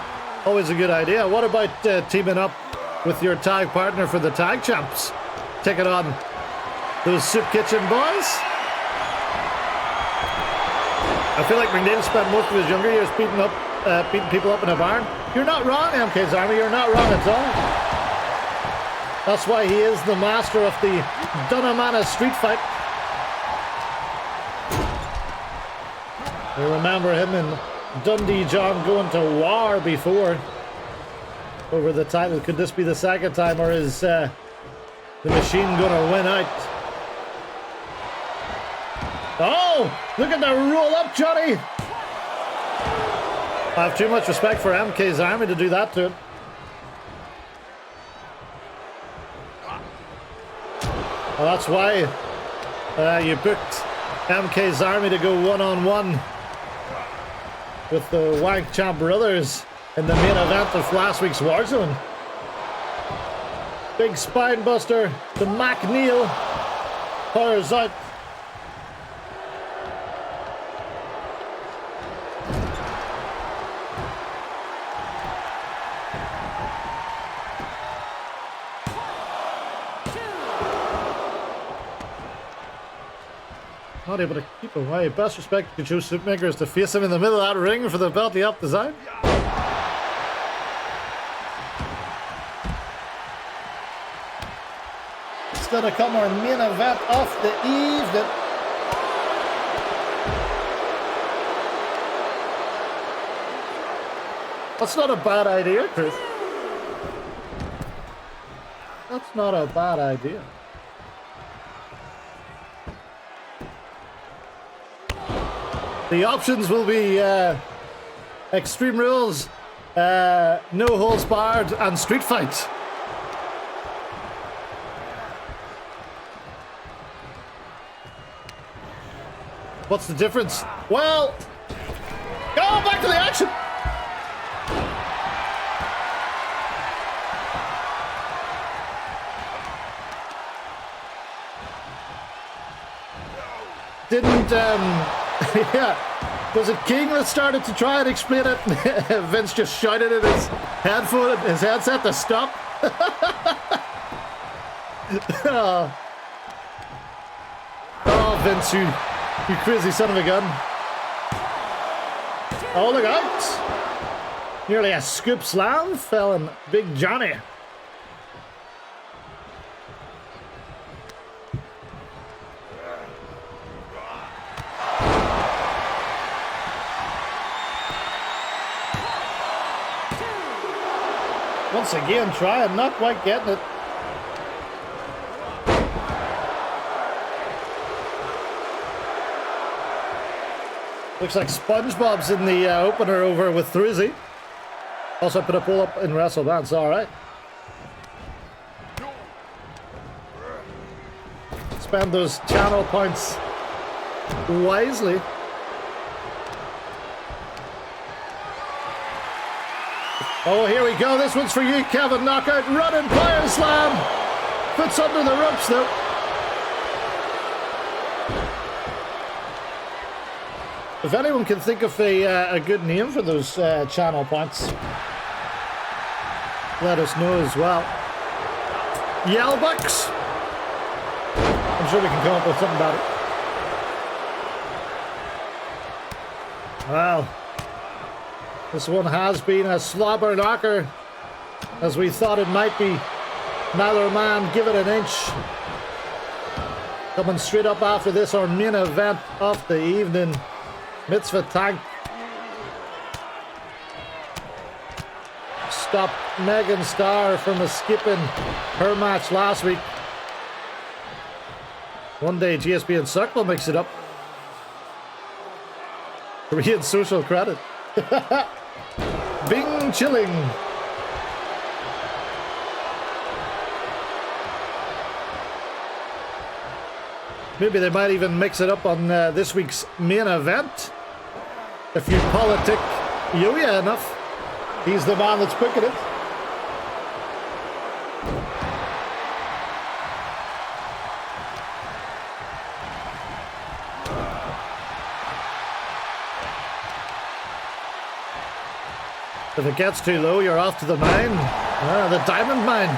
Always a good idea. What about teaming up with your tag partner for the tag champs? Taking on those Soup Kitchen boys? I feel like McNeil spent most of his younger years beating people up in a barn. You're not wrong, MK's Army. You're not wrong at all. That's why he is the master of the Dunamana street fight. I remember him and Dundee John going to war before over the title. Could this be the second time, or is the machine gonna win out? Oh, look at the roll up, Johnny! I have too much respect for MK's Army to do that to him. Well, that's why you booked MK's Army to go one-on-one with the Wank Champ brothers in the main event of last week's Warzone. Big spine buster to McNeil. Powers out. Not able to keep away. Best respect to Joe Supermakers to face him in the middle of that ring for the belt he helped design. It's gonna come our main event of the evening. That's not a bad idea, Chris. That's not a bad idea. The options will be Extreme Rules, No Holds Barred, and Street Fight. What's the difference? Well, go back to the action. Didn't yeah, was it King that started to try and explain it? Vince just shouted at his headset to stop. Oh, Vince, you crazy son of a gun. Oh, look out. Nearly a scoop slam fell in Big Johnny. Once again, trying, not quite getting it. Looks like SpongeBob's in the opener over with Thrizzy. Also put a pull up in WrestleBand, it's alright. Spend those channel points wisely. Oh, here we go. This one's for you, Kevin. Knockout, running power slam. Puts under the ropes, though. If anyone can think of a good name for those channel points, let us know as well. Yellbucks. I'm sure we can come up with something about it. Well, this one has been a slobber knocker, as we thought it might be. Neither man give it an inch. Coming straight up after this, our main event of the evening. Mitzvah Tank stopped Megan Starr from escaping her match last week. One day GSP and Suck will mix it up. Korean social credit. Bing chilling. Maybe they might even mix it up on this week's main event. If you politic Yuya enough, he's the man that's booking it. If it gets too low, you're off to the mine. The diamond mine.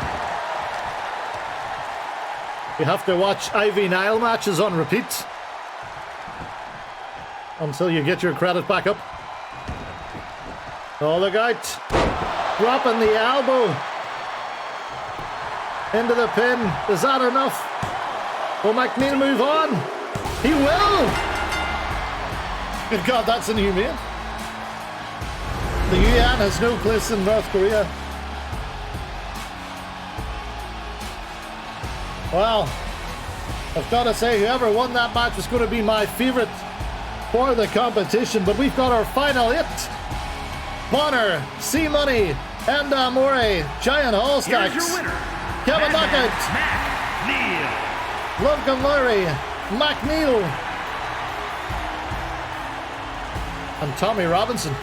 You have to watch Ivy Nile matches on repeat until you get your credit back up. Oh, look out. Dropping the elbow into the pin. Is that enough? Will McNeil move on? He will! Good God, that's inhumane. The UN has no place in North Korea. Well, I've got to say, whoever won that match was going to be my favourite for the competition. But we've got our final 8. Bonner, C-Money, Enda Amore, Giant Hall Stacks, Here's your winner, Kevin Knockout, McNeil. Logan Murray, McNeil, and Tommy Robinson.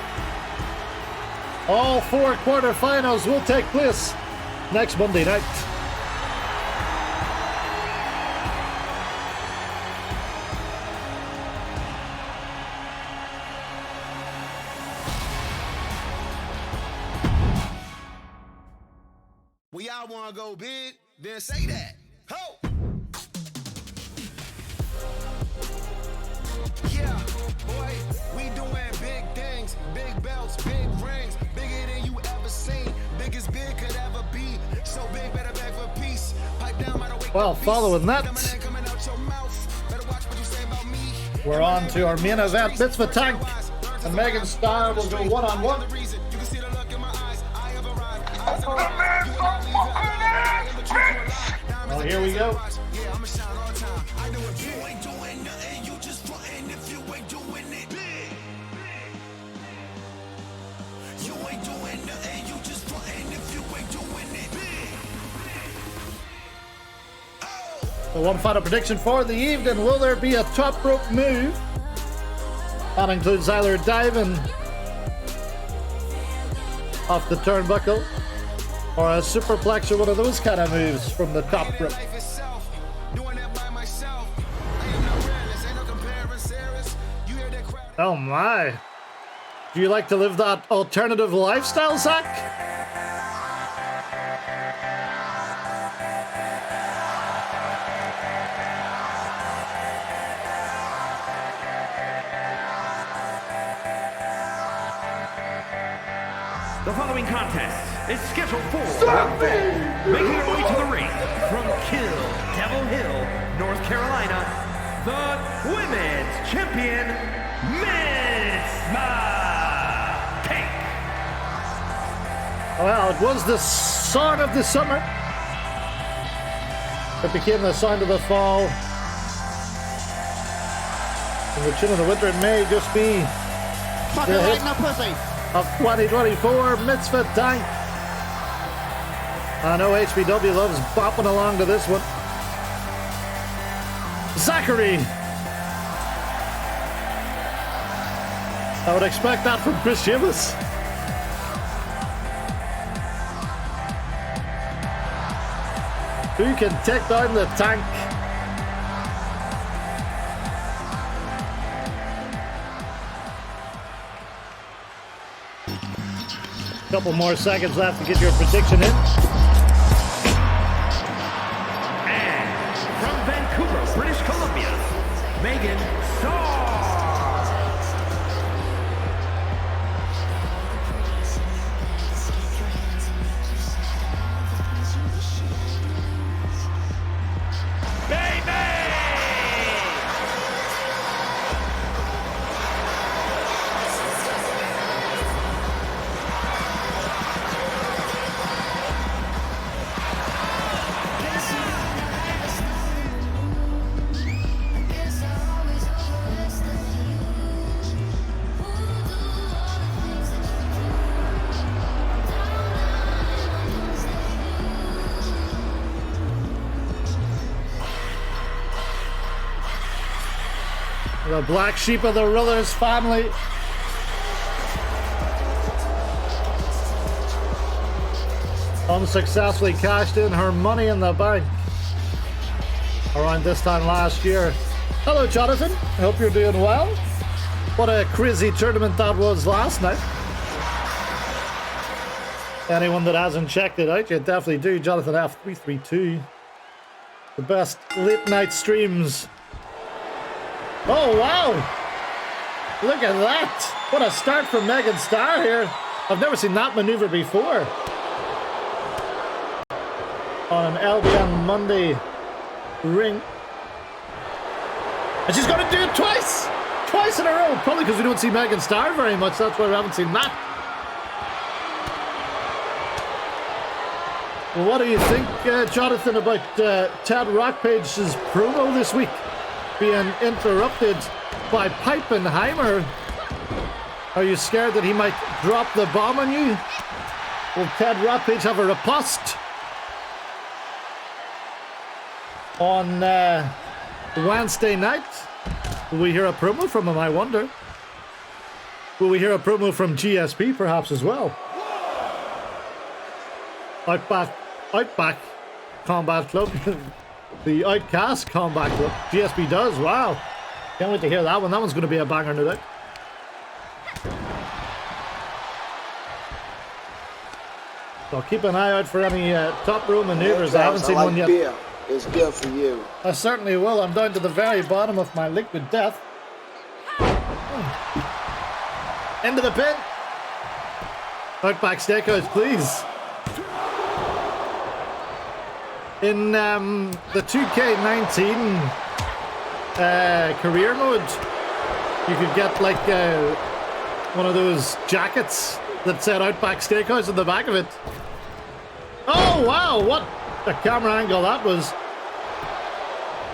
All 4 quarterfinals will take place next Monday night. We all want to go big, then say that. Ho! Yeah, boy, we doing big things, big belts, big rings, bigger than you ever seen, big as big could ever be, so big better beg for peace, pipe down, might awake. Well, following that, we're on to our main event. Mitzvah Tank and Megan Starr will go one-on-one. Well, here we go. The one final prediction for the evening: will there be a top rope move? That includes either diving off the turnbuckle or a superplex or one of those kind of moves from the top rope. Oh my. Do you like to live that alternative lifestyle, Zach? The following contest is scheduled for one fall. Making her way to the ring from Kill Devil Hill, North Carolina, the Women's Champion, Mitzvah Tank. Well, it was the song of the summer. It became the song of the fall. And the chin of the winter, it may just be the hit of 2024, Mitzvah Tank. I know HBW loves bopping along to this one. Zachary. I would expect that from Chris Sheamus. Who can take down the Tank? Couple more seconds left to get your prediction in. And from Vancouver, British Columbia, Megan Starr. The black sheep of the Rillers family. Unsuccessfully cashed in her money in the bank around this time last year. Hello, Jonathan. I hope you're doing well. What a crazy tournament that was last night. Anyone that hasn't checked it out, you definitely do. Jonathan F332. The best late night streams. Oh, wow. Look at that. What a start from Megan Starr here. I've never seen that maneuver before. On an LBN Monday ring. And she's going to do it twice. Twice in a row. Probably because we don't see Megan Starr very much. That's why we haven't seen that. Well, what do you think, Jonathan, about Ted Rockpage's promo this week being interrupted by Pipenheimer? Are you scared that he might drop the bomb on you? Will Ted Rockpage have a riposte on Wednesday night? Will we hear a promo from him, I wonder? Will we hear a promo from GSP perhaps as well? Outback Combat Club. The Outcast Combat Club. GSP does, wow. Can't wait to hear that one. That one's going to be a banger, no doubt. So keep an eye out for any top row maneuvers. I haven't seen one yet. Beer. It's good for you. I certainly will. I'm down to the very bottom of my liquid death. Into the pin. Outback Steakhouse, please. In the 2K19 career mode, you could get like one of those jackets that said Outback Steakhouse on the back of it. Oh wow, what a camera angle that was.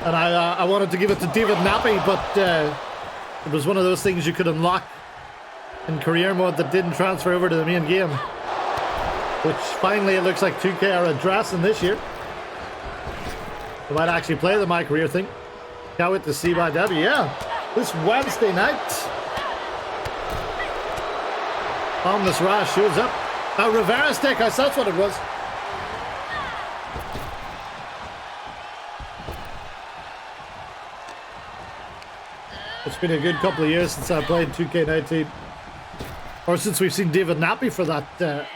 And I wanted to give it to David Nappy, but it was one of those things you could unlock in career mode that didn't transfer over to the main game, which finally it looks like 2K are addressing this year. I might actually play the My Career thing. Can't wait to see my debut. Yeah, this Wednesday night. Omnis Rash shows up. Rivera Steakhouse, that's what it was. It's been a good couple of years since I played 2K19. Or since we've seen David Nappy, for that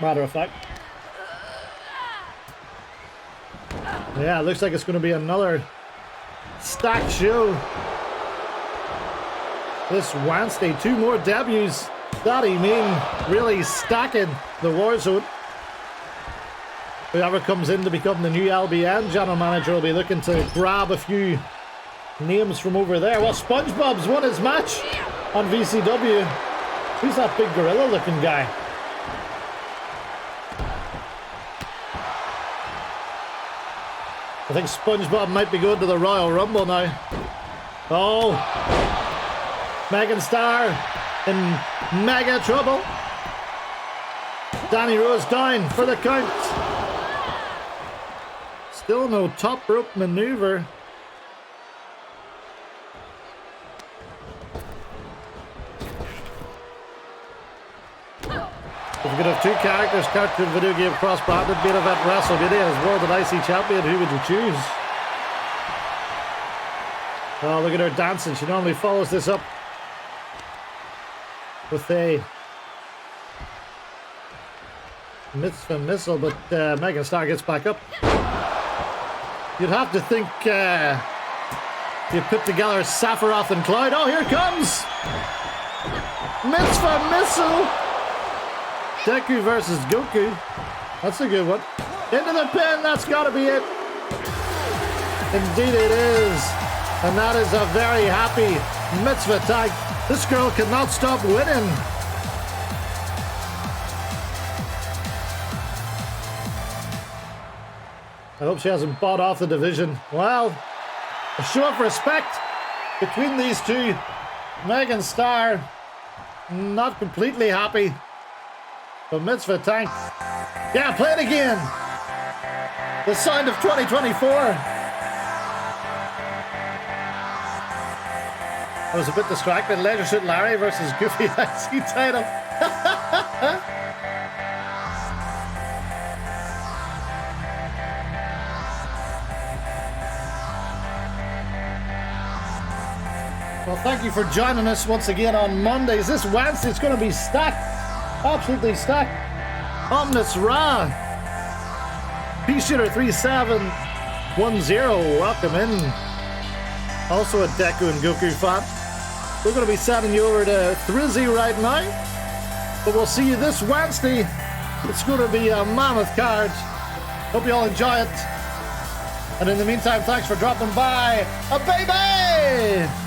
matter of fact. Yeah, it looks like it's going to be another stacked show this Wednesday. 2 more debuts. Daddy mean really stacking the war zone. Whoever comes in to become the new LBN general manager will be looking to grab a few names from over there. Well, SpongeBob's won his match on VCW. Who's that big gorilla looking guy? I think SpongeBob might be going to the Royal Rumble now. Oh, Megan Starr in mega trouble. Danny Rose down for the count. Still no top rope maneuver. If you could have 2 characters character video game cross-branded main event WrestleMania as World and IC Champion, who would you choose? Oh, look at her dancing. She normally follows this up with a Mitzvah missile, but Megan Starr gets back up. You'd have to think you put together Sephiroth and Cloud. Oh, here it comes! Mitzvah missile! Deku versus Goku. That's a good one. Into the pin, that's gotta be it. Indeed it is. And that is a very happy Mitzvah tag. This girl cannot stop winning. I hope she hasn't bought off the division. Well, a show of respect between these two. Megan Starr, not completely happy. But Mitzvah Tank, yeah, play it again. The sound of 2024. I was a bit distracted. Leisure Suit Larry versus Goofy IC title. Well, thank you for joining us once again on Mondays. This Wednesday it's going to be stacked. Absolutely stacked. On this Raw. P-Shooter 3710, welcome in. Also a Deku and Goku fan. We're going to be sending you over to Thrizzy right now. But we'll see you this Wednesday. It's going to be a mammoth card. Hope you all enjoy it. And in the meantime, thanks for dropping by. A baby!